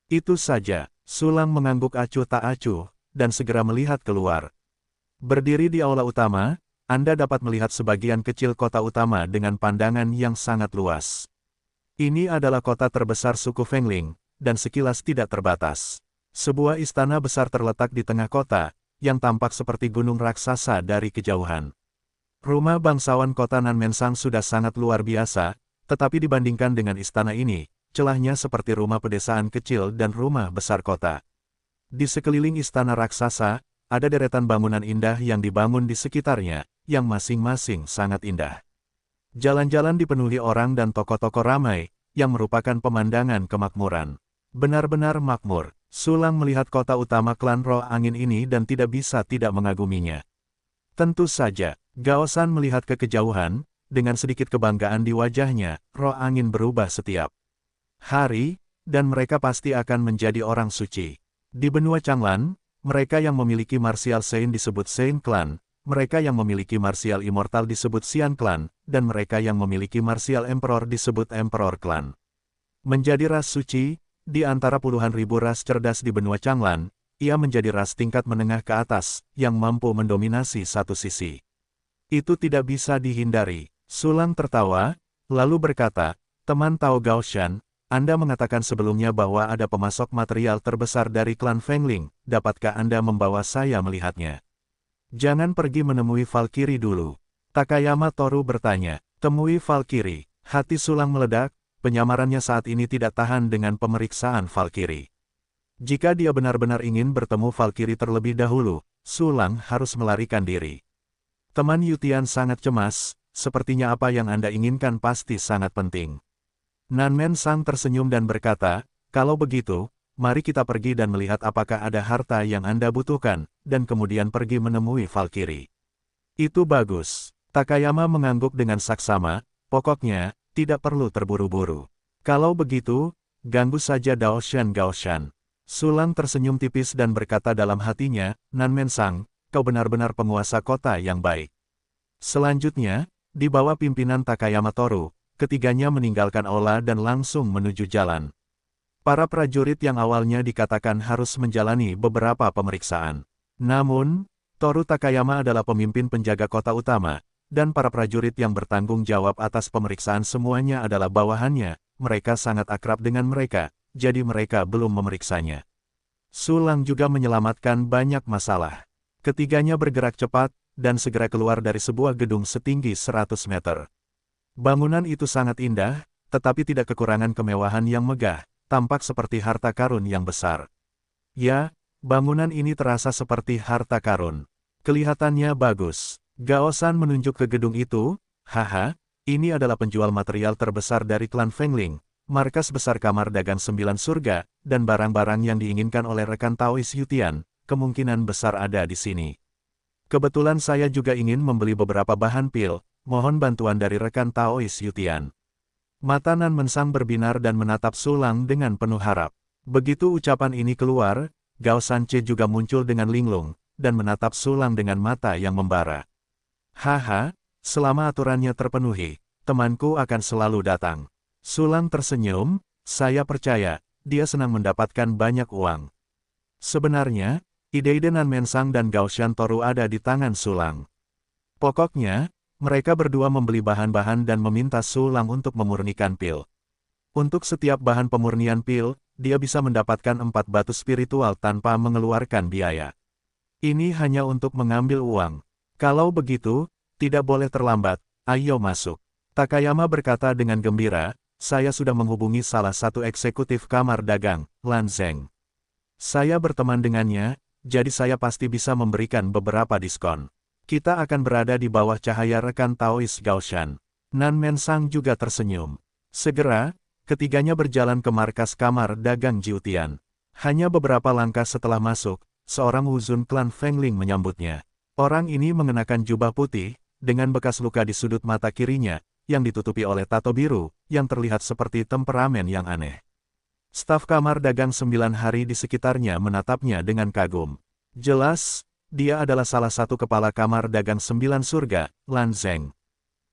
Itu saja. Sulang mengangguk acuh tak acuh, dan segera melihat keluar. Berdiri di aula utama, Anda dapat melihat sebagian kecil kota utama dengan pandangan yang sangat luas. Ini adalah kota terbesar suku Fengling, dan sekilas tidak terbatas. Sebuah istana besar terletak di tengah kota, yang tampak seperti gunung raksasa dari kejauhan. Rumah bangsawan kota Nanmensang sudah sangat luar biasa, tetapi dibandingkan dengan istana ini, celahnya seperti rumah pedesaan kecil dan rumah besar kota. Di sekeliling istana raksasa, ada deretan bangunan indah yang dibangun di sekitarnya, yang masing-masing sangat indah. Jalan-jalan dipenuhi orang dan toko-toko ramai, yang merupakan pemandangan kemakmuran. Benar-benar makmur. Sulang melihat kota utama klan Roh Angin ini dan tidak bisa tidak mengaguminya. Tentu saja, Gao Shan melihat ke kejauhan, dengan sedikit kebanggaan di wajahnya, Roh Angin berubah setiap hari, dan mereka pasti akan menjadi orang suci. Di benua Changlan, mereka yang memiliki martial Saint disebut Saint Clan, mereka yang memiliki martial Immortal disebut Xian Clan, dan mereka yang memiliki martial Emperor disebut Emperor Clan. Menjadi ras suci, di antara puluhan ribu ras cerdas di benua Changlan, ia menjadi ras tingkat menengah ke atas, yang mampu mendominasi satu sisi. Itu tidak bisa dihindari. Sulang tertawa, lalu berkata, teman Tao Gaoshan, Anda mengatakan sebelumnya bahwa ada pemasok material terbesar dari klan Fengling, dapatkah Anda membawa saya melihatnya? Jangan pergi menemui Valkyrie dulu. Takayama Toru bertanya, temui Valkyrie. Hati Sulang meledak, penyamarannya saat ini tidak tahan dengan pemeriksaan Valkyrie. Jika dia benar-benar ingin bertemu Valkyrie terlebih dahulu, Sulang harus melarikan diri. Teman Yutian sangat cemas, sepertinya apa yang Anda inginkan pasti sangat penting. Nanmensang tersenyum dan berkata, kalau begitu, mari kita pergi dan melihat apakah ada harta yang Anda butuhkan, dan kemudian pergi menemui Valkyrie. Itu bagus. Takayama mengangguk dengan saksama, pokoknya, tidak perlu terburu-buru. Kalau begitu, ganggu saja Gaoshan. Sulang tersenyum tipis dan berkata dalam hatinya, Nanmensang, kau benar-benar penguasa kota yang baik. Selanjutnya, di bawah pimpinan Takayama Toru, ketiganya meninggalkan aula dan langsung menuju jalan. Para prajurit yang awalnya dikatakan harus menjalani beberapa pemeriksaan. Namun, Toru Takayama adalah pemimpin penjaga kota utama, dan para prajurit yang bertanggung jawab atas pemeriksaan semuanya adalah bawahannya, mereka sangat akrab dengan mereka, jadi mereka belum memeriksanya. Sulang juga menyelamatkan banyak masalah. Ketiganya bergerak cepat, dan segera keluar dari sebuah gedung setinggi 100 meter. Bangunan itu sangat indah, tetapi tidak kekurangan kemewahan yang megah, tampak seperti harta karun yang besar. Ya, bangunan ini terasa seperti harta karun. Kelihatannya bagus. Gao Shan menunjuk ke gedung itu, haha, ini adalah penjual material terbesar dari klan Fengling, markas besar kamar dagang 9 surga, dan barang-barang yang diinginkan oleh rekan Taois Yutian, kemungkinan besar ada di sini. Kebetulan saya juga ingin membeli beberapa bahan pil, mohon bantuan dari rekan Taois Yutian. Mata Nanmensang berbinar dan menatap Sulang dengan penuh harap. Begitu ucapan ini keluar, Gao Shanche juga muncul dengan linglung, dan menatap Sulang dengan mata yang membara. Haha, selama aturannya terpenuhi, temanku akan selalu datang. Sulang tersenyum, saya percaya, dia senang mendapatkan banyak uang. Sebenarnya, ide-ide Nan Mensang dan Gao Shantoru ada di tangan Sulang. Pokoknya, mereka berdua membeli bahan-bahan dan meminta Sulang untuk memurnikan pil. Untuk setiap bahan pemurnian pil, dia bisa mendapatkan 4 batu spiritual tanpa mengeluarkan biaya. Ini hanya untuk mengambil uang. Kalau begitu, tidak boleh terlambat, ayo masuk. Takayama berkata dengan gembira, saya sudah menghubungi salah satu eksekutif kamar dagang, Lan Zeng. Saya berteman dengannya, jadi saya pasti bisa memberikan beberapa diskon. Kita akan berada di bawah cahaya rekan Taois Gaoshan. Nan Mensang juga tersenyum. Segera, ketiganya berjalan ke markas kamar dagang Jiutian. Hanya beberapa langkah setelah masuk, seorang wuzun klan Fengling menyambutnya. Orang ini mengenakan jubah putih, dengan bekas luka di sudut mata kirinya, yang ditutupi oleh tato biru, yang terlihat seperti temperamen yang aneh. Staf kamar dagang 9 hari di sekitarnya menatapnya dengan kagum. Jelas, dia adalah salah satu kepala kamar dagang 9 surga, Lan Zeng.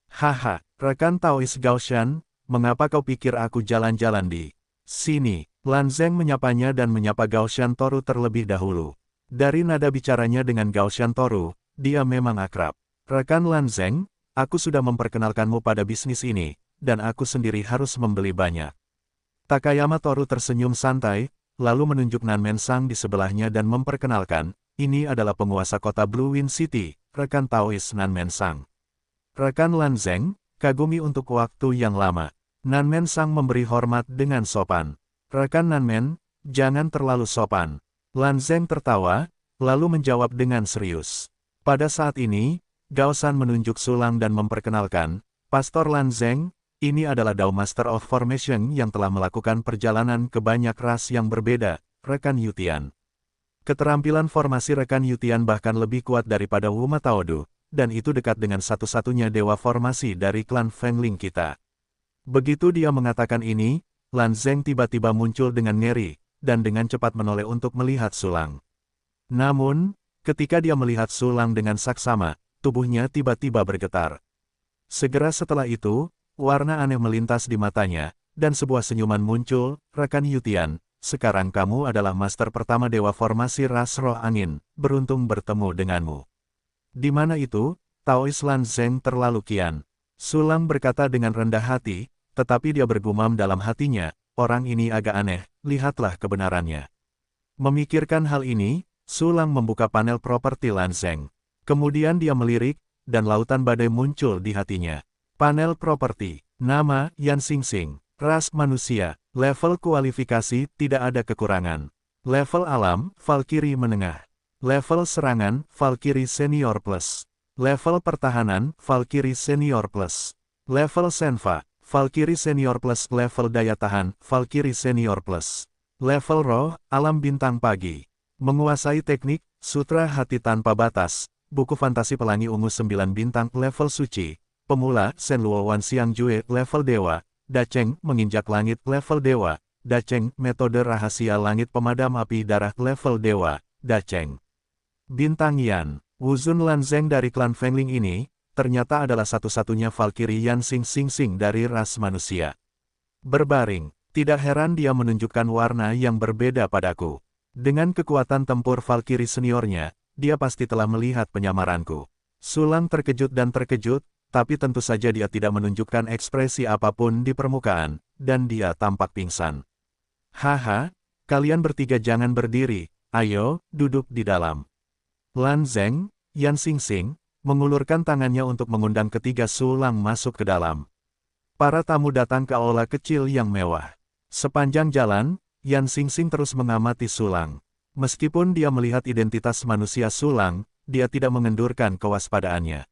Haha, rekan Taois Gaoshan, mengapa kau pikir aku jalan-jalan di sini? Lan Zeng menyapanya dan menyapa Gao Shantoru terlebih dahulu. Dari nada bicaranya dengan Gao Shantoru, dia memang akrab. Rekan Lan Zeng, aku sudah memperkenalkanmu pada bisnis ini, dan aku sendiri harus membeli banyak. Takayama Toru tersenyum santai, lalu menunjuk Nan Mensang di sebelahnya dan memperkenalkan, ini adalah penguasa kota Blue Wind City, rekan Taois Nan Mensang. Rekan Lan Zeng, kagumi untuk waktu yang lama. Nan Mensang memberi hormat dengan sopan. Rekan Nan Men, jangan terlalu sopan. Lan Zeng tertawa, lalu menjawab dengan serius. Pada saat ini, Gao Shan menunjuk Sulang dan memperkenalkan, Pastor Lan Zeng, ini adalah Dao Master of Formation yang telah melakukan perjalanan ke banyak ras yang berbeda, rekan Yutian. Keterampilan formasi rekan Yutian bahkan lebih kuat daripada Wuma Taodu, dan itu dekat dengan satu-satunya dewa formasi dari klan Fengling kita. Begitu dia mengatakan ini, Lan Zeng tiba-tiba muncul dengan ngeri, dan dengan cepat menoleh untuk melihat Sulang. Namun, ketika dia melihat Sulang dengan saksama, tubuhnya tiba-tiba bergetar. Segera setelah itu, warna aneh melintas di matanya, dan sebuah senyuman muncul, rekan Yutian, sekarang kamu adalah master pertama dewa formasi ras roh angin, beruntung bertemu denganmu. Di mana itu, Taois Lan Zeng terlalu kian. Sulang berkata dengan rendah hati, tetapi dia bergumam dalam hatinya, orang ini agak aneh, lihatlah kebenarannya. Memikirkan hal ini, Sulang membuka panel properti Lan Zeng. Kemudian dia melirik, dan lautan badai muncul di hatinya. Panel properti, nama, Yan Xingxing, ras manusia, level kualifikasi, tidak ada kekurangan. Level alam, Valkyrie menengah. Level serangan, Valkyrie senior plus. Level pertahanan, Valkyrie senior plus. Level senva, Valkyrie senior plus. Level daya tahan, Valkyrie senior plus. Level roh, alam bintang pagi. Menguasai teknik, sutra hati tanpa batas, buku fantasi pelangi ungu 9 bintang. Level suci. Pemula, Shenluo Wan Xiang Jue, level dewa, Dacheng, menginjak langit, level dewa, Dacheng, metode rahasia langit pemadam api darah, level dewa, Dacheng. Bintang Yan, Wuzun Lan Zeng dari klan Fengling ini, ternyata adalah satu-satunya Valkyrie Yan Xingxing dari ras manusia. Berbaring, tidak heran dia menunjukkan warna yang berbeda padaku. Dengan kekuatan tempur Valkyrie seniornya, dia pasti telah melihat penyamaranku. Sulang terkejut dan terkejut, tapi tentu saja dia tidak menunjukkan ekspresi apapun di permukaan, dan dia tampak pingsan. Haha, kalian bertiga jangan berdiri, ayo, duduk di dalam. Lan Zeng, Yan Xingxing, mengulurkan tangannya untuk mengundang ketiga Sulang masuk ke dalam. Para tamu datang ke aula kecil yang mewah. Sepanjang jalan, Yan Xingxing terus mengamati Sulang. Meskipun dia melihat identitas manusia Sulang, dia tidak mengendurkan kewaspadaannya.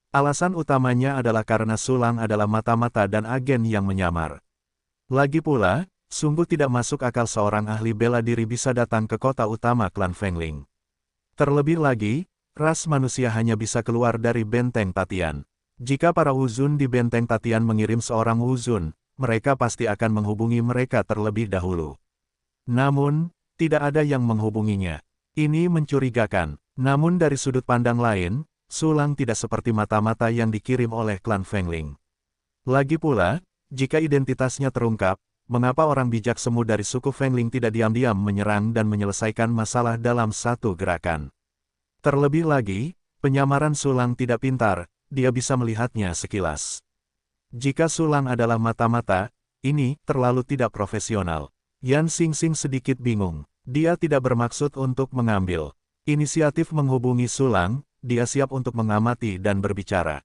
Alasan utamanya adalah karena Sulang adalah mata-mata dan agen yang menyamar. Lagi pula, sungguh tidak masuk akal seorang ahli bela diri bisa datang ke kota utama klan Fengling. Terlebih lagi, ras manusia hanya bisa keluar dari benteng Tatian. Jika para wuzun di benteng Tatian mengirim seorang wuzun, mereka pasti akan menghubungi mereka terlebih dahulu. Namun, tidak ada yang menghubunginya. Ini mencurigakan. Namun dari sudut pandang lain, Sulang tidak seperti mata-mata yang dikirim oleh klan Fengling. Lagi pula, jika identitasnya terungkap, mengapa orang bijak semu dari suku Fengling tidak diam-diam menyerang dan menyelesaikan masalah dalam satu gerakan. Terlebih lagi, penyamaran Sulang tidak pintar, dia bisa melihatnya sekilas. Jika Sulang adalah mata-mata, ini terlalu tidak profesional. Yan Xingxing sedikit bingung. Dia tidak bermaksud untuk mengambil inisiatif menghubungi Sulang, dia siap untuk mengamati dan berbicara.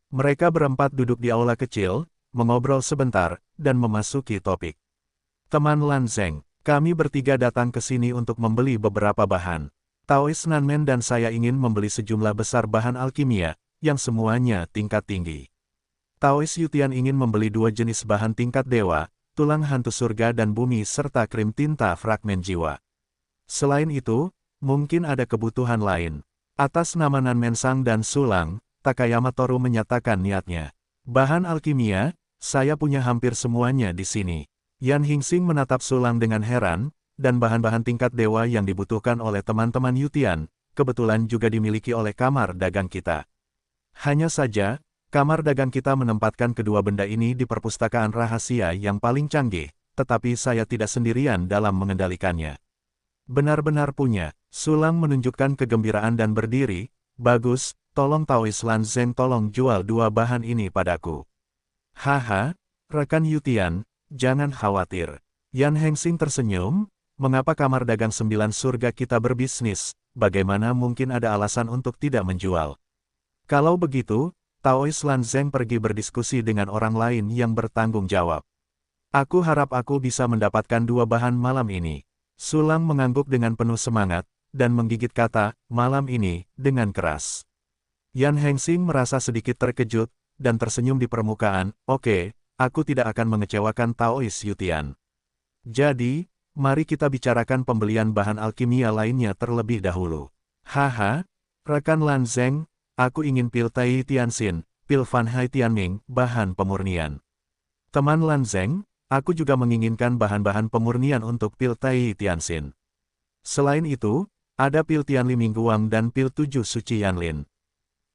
Mereka berempat duduk di aula kecil, mengobrol sebentar, dan memasuki topik. Teman Lan Zeng, kami bertiga datang ke sini untuk membeli beberapa bahan. Taois Nanmen dan saya ingin membeli sejumlah besar bahan alkimia, yang semuanya tingkat tinggi. Taois Yutian ingin membeli 2 jenis bahan tingkat dewa, tulang hantu surga dan bumi serta krim tinta fragmen jiwa. Selain itu, mungkin ada kebutuhan lain. Atas nama Nanmen Sang dan Sulang, Takayama Toru menyatakan niatnya. Bahan alkimia, saya punya hampir semuanya di sini. Yan Xingxing menatap Sulang dengan heran, dan bahan-bahan tingkat dewa yang dibutuhkan oleh teman-teman Yutian, kebetulan juga dimiliki oleh kamar dagang kita. Hanya saja, kamar dagang kita menempatkan kedua benda ini di perpustakaan rahasia yang paling canggih, tetapi saya tidak sendirian dalam mengendalikannya. Benar-benar punya. Sulang menunjukkan kegembiraan dan berdiri, bagus, tolong Taois Lan Zeng tolong jual 2 bahan ini padaku. Haha, rekan Yutian, jangan khawatir. Yan Xingxing tersenyum, mengapa kamar dagang 9 surga kita berbisnis, bagaimana mungkin ada alasan untuk tidak menjual. Kalau begitu, Taois Lan Zeng pergi berdiskusi dengan orang lain yang bertanggung jawab. Aku harap aku bisa mendapatkan 2 bahan malam ini. Sulang mengangguk dengan penuh semangat, dan menggigit kata, malam ini, dengan keras. Yan Xingxing merasa sedikit terkejut, dan tersenyum di permukaan, oke, aku tidak akan mengecewakan Taois Yutian. Jadi, mari kita bicarakan pembelian bahan alkimia lainnya terlebih dahulu. Haha, rekan Lan Zeng, aku ingin pil Tai Tianxin, pil Fan Hai Tianming, bahan pemurnian. Teman Lan Zeng, aku juga menginginkan bahan-bahan pemurnian untuk pil Tai Tianxin. Selain itu, ada pil Tianli Mingguang dan pil 7 Suci Yanlin.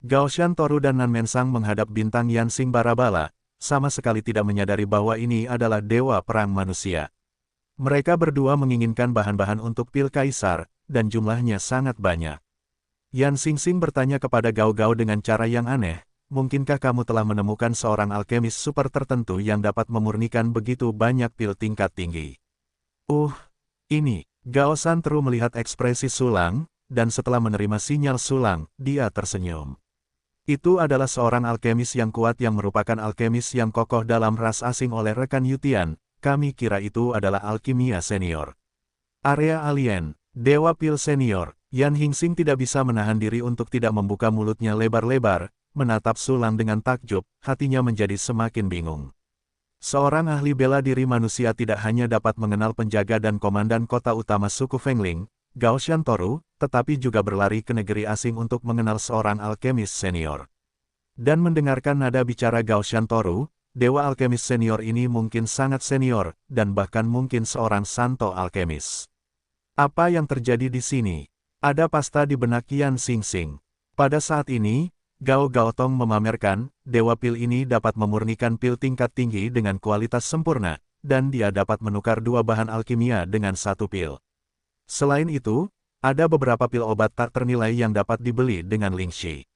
Gaoshan Toru dan Nanmen Sang menghadap bintang Yansing Barabala, sama sekali tidak menyadari bahwa ini adalah dewa perang manusia. Mereka berdua menginginkan bahan-bahan untuk pil kaisar, dan jumlahnya sangat banyak. Yan Xingxing bertanya kepada Gao Gao dengan cara yang aneh, mungkinkah kamu telah menemukan seorang alkemis super tertentu yang dapat memurnikan begitu banyak pil tingkat tinggi? Ini. Gao Santru melihat ekspresi Sulang, dan setelah menerima sinyal Sulang, dia tersenyum. Itu adalah seorang alkemis yang kuat yang merupakan alkemis yang kokoh dalam ras asing oleh rekan Yutian, kami kira itu adalah alkimia senior. Area alien, Dewa Pil Senior. Yan Xingxing tidak bisa menahan diri untuk tidak membuka mulutnya lebar-lebar, menatap Sulang dengan takjub, hatinya menjadi semakin bingung. Seorang ahli bela diri manusia tidak hanya dapat mengenal penjaga dan komandan kota utama suku Fengling, Gaoshan Toru, tetapi juga berlari ke negeri asing untuk mengenal seorang alkemis senior. Dan mendengarkan nada bicara Gaoshan Toru, dewa alkemis senior ini mungkin sangat senior, dan bahkan mungkin seorang santo alkemis. Apa yang terjadi di sini? Ada pasta di benak Yan Xingxing. Pada saat ini, Gao Gaotong memamerkan, dewa pil ini dapat memurnikan pil tingkat tinggi dengan kualitas sempurna, dan dia dapat menukar 2 bahan alkimia dengan 1 pil. Selain itu, ada beberapa pil obat tak ternilai yang dapat dibeli dengan Lingxi.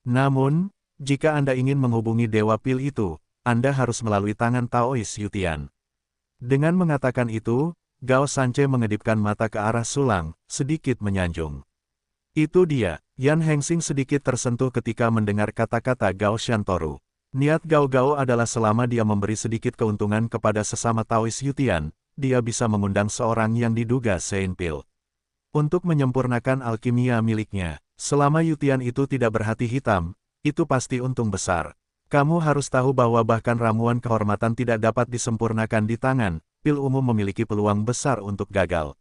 Namun, jika Anda ingin menghubungi dewa pil itu, Anda harus melalui tangan Taois Yutian. Dengan mengatakan itu, Gao Sanche mengedipkan mata ke arah Sulang, sedikit menyanjung. Itu dia. Yan Xingxing sedikit tersentuh ketika mendengar kata-kata Gaoshan Toru. Niat Gao Gao adalah selama dia memberi sedikit keuntungan kepada sesama Taois Yutian, dia bisa mengundang seorang yang diduga Seinpil untuk menyempurnakan alkimia miliknya. Selama Yutian itu tidak berhati hitam, itu pasti untung besar. Kamu harus tahu bahwa bahkan ramuan kehormatan tidak dapat disempurnakan di tangan, pil umum memiliki peluang besar untuk gagal.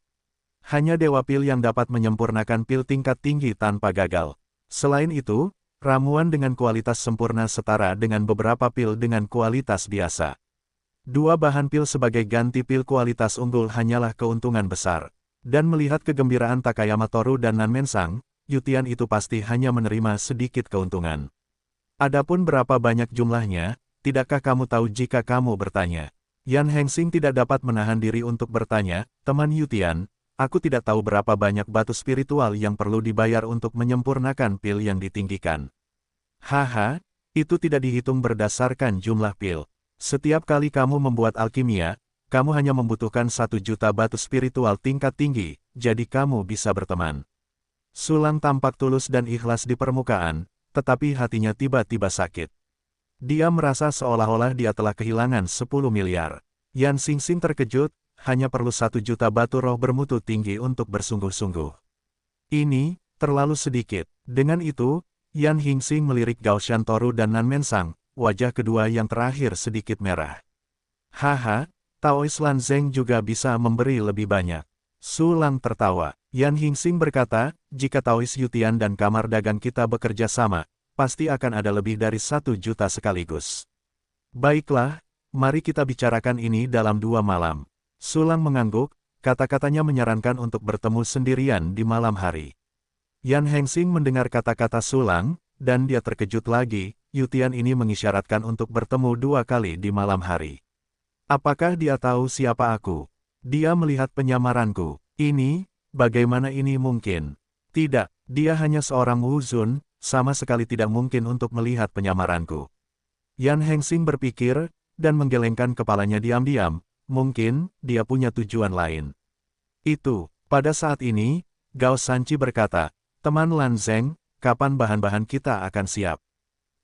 Hanya dewa pil yang dapat menyempurnakan pil tingkat tinggi tanpa gagal. Selain itu, ramuan dengan kualitas sempurna setara dengan beberapa pil dengan kualitas biasa. 2 bahan pil sebagai ganti pil kualitas unggul hanyalah keuntungan besar. Dan melihat kegembiraan Takayama Toru dan Nanmen Sang, Yutian itu pasti hanya menerima sedikit keuntungan. Adapun berapa banyak jumlahnya, tidakkah kamu tahu jika kamu bertanya? Yan Hengxing tidak dapat menahan diri untuk bertanya, teman Yutian, aku tidak tahu berapa banyak batu spiritual yang perlu dibayar untuk menyempurnakan pil yang ditinggikan. Haha, itu tidak dihitung berdasarkan jumlah pil. Setiap kali kamu membuat alkimia, kamu hanya membutuhkan 1 juta batu spiritual tingkat tinggi, jadi kamu bisa berteman. Sulang tampak tulus dan ikhlas di permukaan, tetapi hatinya tiba-tiba sakit. Dia merasa seolah-olah dia telah kehilangan 10 miliar. Yan Xingxing terkejut, hanya perlu 1 juta batu roh bermutu tinggi untuk bersungguh-sungguh. Ini, terlalu sedikit. Dengan itu, Yan Hingxing melirik Gao Shantoru dan Nan Mensang, wajah kedua yang terakhir sedikit merah. Haha, Taois Lan Zeng juga bisa memberi lebih banyak. Su Lang tertawa. Yan Hingxing berkata, jika Taois Yutian dan kamar dagang kita bekerja sama, pasti akan ada lebih dari 1 juta sekaligus. Baiklah, mari kita bicarakan ini dalam 2 malam. Sulang mengangguk, kata-katanya menyarankan untuk bertemu sendirian di malam hari. Yan Hengxing mendengar kata-kata Sulang, dan dia terkejut lagi, Yutian ini mengisyaratkan untuk bertemu 2 kali di malam hari. Apakah dia tahu siapa aku? Dia melihat penyamaranku. Ini, bagaimana ini mungkin? Tidak, dia hanya seorang Wu Zun, sama sekali tidak mungkin untuk melihat penyamaranku. Yan Hengxing berpikir, dan menggelengkan kepalanya diam-diam, mungkin, dia punya tujuan lain. Itu, pada saat ini, Gao Sanchi berkata, teman Lan Zeng, kapan bahan-bahan kita akan siap?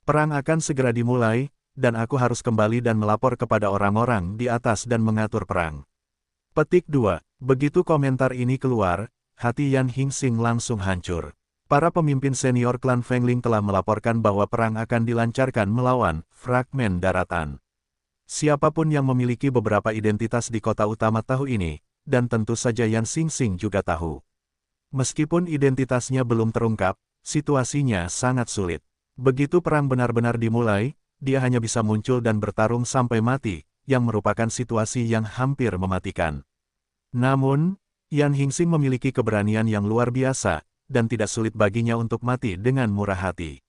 Perang akan segera dimulai, dan aku harus kembali dan melapor kepada orang-orang di atas dan mengatur perang. Petik 2. Begitu komentar ini keluar, hati Yan Hingxing langsung hancur. Para pemimpin senior klan Fengling telah melaporkan bahwa perang akan dilancarkan melawan fragmen daratan. Siapapun yang memiliki beberapa identitas di kota utama tahu ini, dan tentu saja Yan Hingxing juga tahu. Meskipun identitasnya belum terungkap, situasinya sangat sulit. Begitu perang benar-benar dimulai, dia hanya bisa muncul dan bertarung sampai mati, yang merupakan situasi yang hampir mematikan. Namun, Yan Hingxing memiliki keberanian yang luar biasa, dan tidak sulit baginya untuk mati dengan murah hati.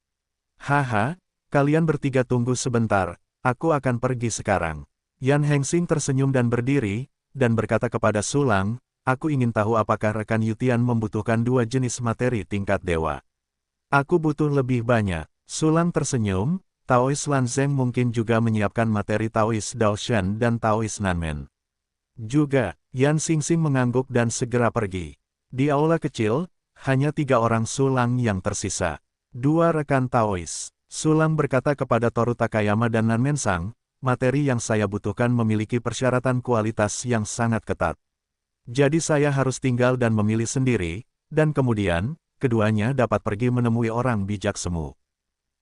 Haha, kalian bertiga tunggu sebentar, aku akan pergi sekarang. Yan Hengxing tersenyum dan berdiri, dan berkata kepada Sulang, aku ingin tahu apakah rekan Yutian membutuhkan 2 jenis materi tingkat dewa. Aku butuh lebih banyak. Sulang tersenyum, Taois Lan Zeng mungkin juga menyiapkan materi Taois Daoshan dan Taois Nanmen. Juga, Yan Hingxing mengangguk dan segera pergi. Di aula kecil, hanya 3 orang Sulang yang tersisa. 2 rekan Taois. Sulang berkata kepada Toru Takayama dan Nan Mensang, materi yang saya butuhkan memiliki persyaratan kualitas yang sangat ketat. Jadi saya harus tinggal dan memilih sendiri, dan kemudian, keduanya dapat pergi menemui orang bijak semu.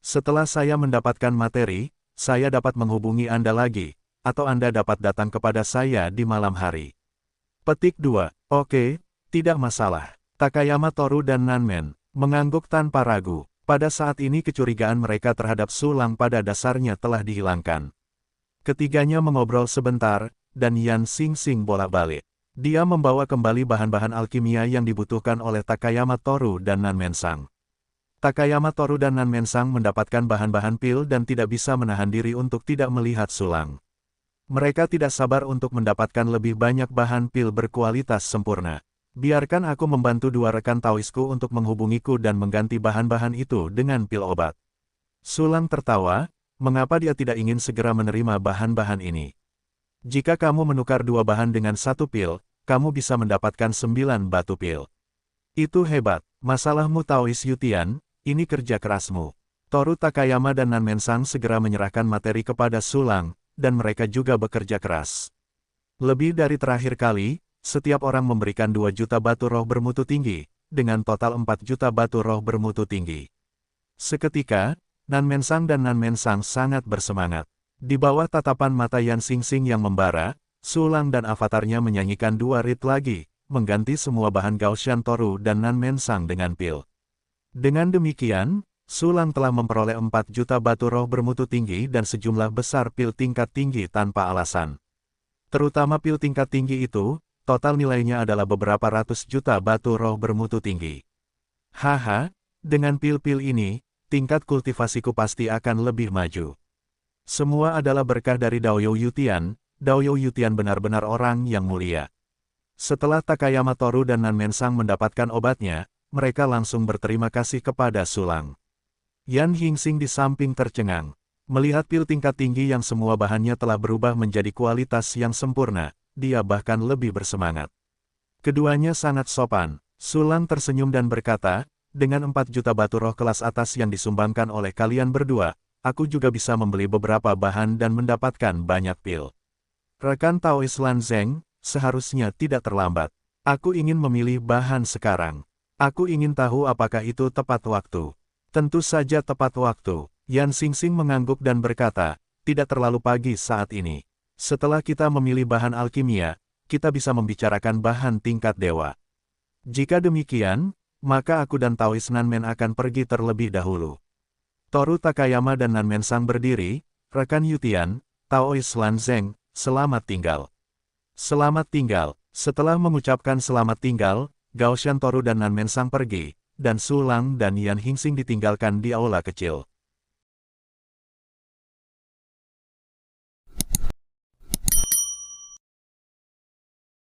Setelah saya mendapatkan materi, saya dapat menghubungi Anda lagi, atau Anda dapat datang kepada saya di malam hari. Petik 2. Oke, tidak masalah. Takayama Toru dan Nanmen mengangguk tanpa ragu. Pada saat ini kecurigaan mereka terhadap Sulang pada dasarnya telah dihilangkan. Ketiganya mengobrol sebentar, dan Yan Hingxing bolak-balik. Dia membawa kembali bahan-bahan alkimia yang dibutuhkan oleh Takayama Toru dan Nan Mensang. Takayama Toru dan Nan Mensang mendapatkan bahan-bahan pil dan tidak bisa menahan diri untuk tidak melihat Sulang. Mereka tidak sabar untuk mendapatkan lebih banyak bahan pil berkualitas sempurna. Biarkan aku membantu 2 rekan Taoisku untuk menghubungiku dan mengganti bahan-bahan itu dengan pil obat. Sulang tertawa, mengapa dia tidak ingin segera menerima bahan-bahan ini? Jika kamu menukar 2 bahan dengan 1 pil, kamu bisa mendapatkan 9 batu pil. Itu hebat, masalahmu Taois Yutian, ini kerja kerasmu. Toru Takayama dan Nan Mensang segera menyerahkan materi kepada Sulang, dan mereka juga bekerja keras. Lebih dari terakhir kali, setiap orang memberikan 2 juta batu roh bermutu tinggi, dengan total 4 juta batu roh bermutu tinggi. Seketika, Nan Mensang dan Nan Mensang sangat bersemangat. Di bawah tatapan mata Yan Hingxing yang membara, Sulang dan avatarnya menyanyikan 2 rit lagi, mengganti semua bahan Gao Shantoru dan Nan Mensang dengan pil. Dengan demikian, Sulang telah memperoleh 4 juta batu roh bermutu tinggi dan sejumlah besar pil tingkat tinggi tanpa alasan. Terutama pil tingkat tinggi itu, total nilainya adalah beberapa ratus juta batu roh bermutu tinggi. Haha, dengan pil-pil ini, tingkat kultivasiku pasti akan lebih maju. Semua adalah berkah dari Daoyo Yutian, Daoyou Yutian benar-benar orang yang mulia. Setelah Takayama Toru dan Nan Mensang mendapatkan obatnya, mereka langsung berterima kasih kepada Sulang. Yan Hingxing di samping tercengang. Melihat pil tingkat tinggi yang semua bahannya telah berubah menjadi kualitas yang sempurna, dia bahkan lebih bersemangat. Keduanya sangat sopan. Sulang tersenyum dan berkata, dengan 4 juta batu roh kelas atas yang disumbangkan oleh kalian berdua, aku juga bisa membeli beberapa bahan dan mendapatkan banyak pil. Rekan Taois Lan Zeng, seharusnya tidak terlambat. Aku ingin memilih bahan sekarang. Aku ingin tahu apakah itu tepat waktu. Tentu saja tepat waktu. Yan Xingxing mengangguk dan berkata, tidak terlalu pagi saat ini. Setelah kita memilih bahan alkimia, kita bisa membicarakan bahan tingkat dewa. Jika demikian, maka aku dan Taois Nanmen akan pergi terlebih dahulu. Toru Takayama dan Nanmen Sang berdiri, rekan Yutian, Taois Lan Zeng, selamat tinggal. Selamat tinggal. Setelah mengucapkan selamat tinggal, Gaoshan Toru dan Nanmen Sang pergi, dan Sulang dan Yan Hingxing ditinggalkan di aula kecil.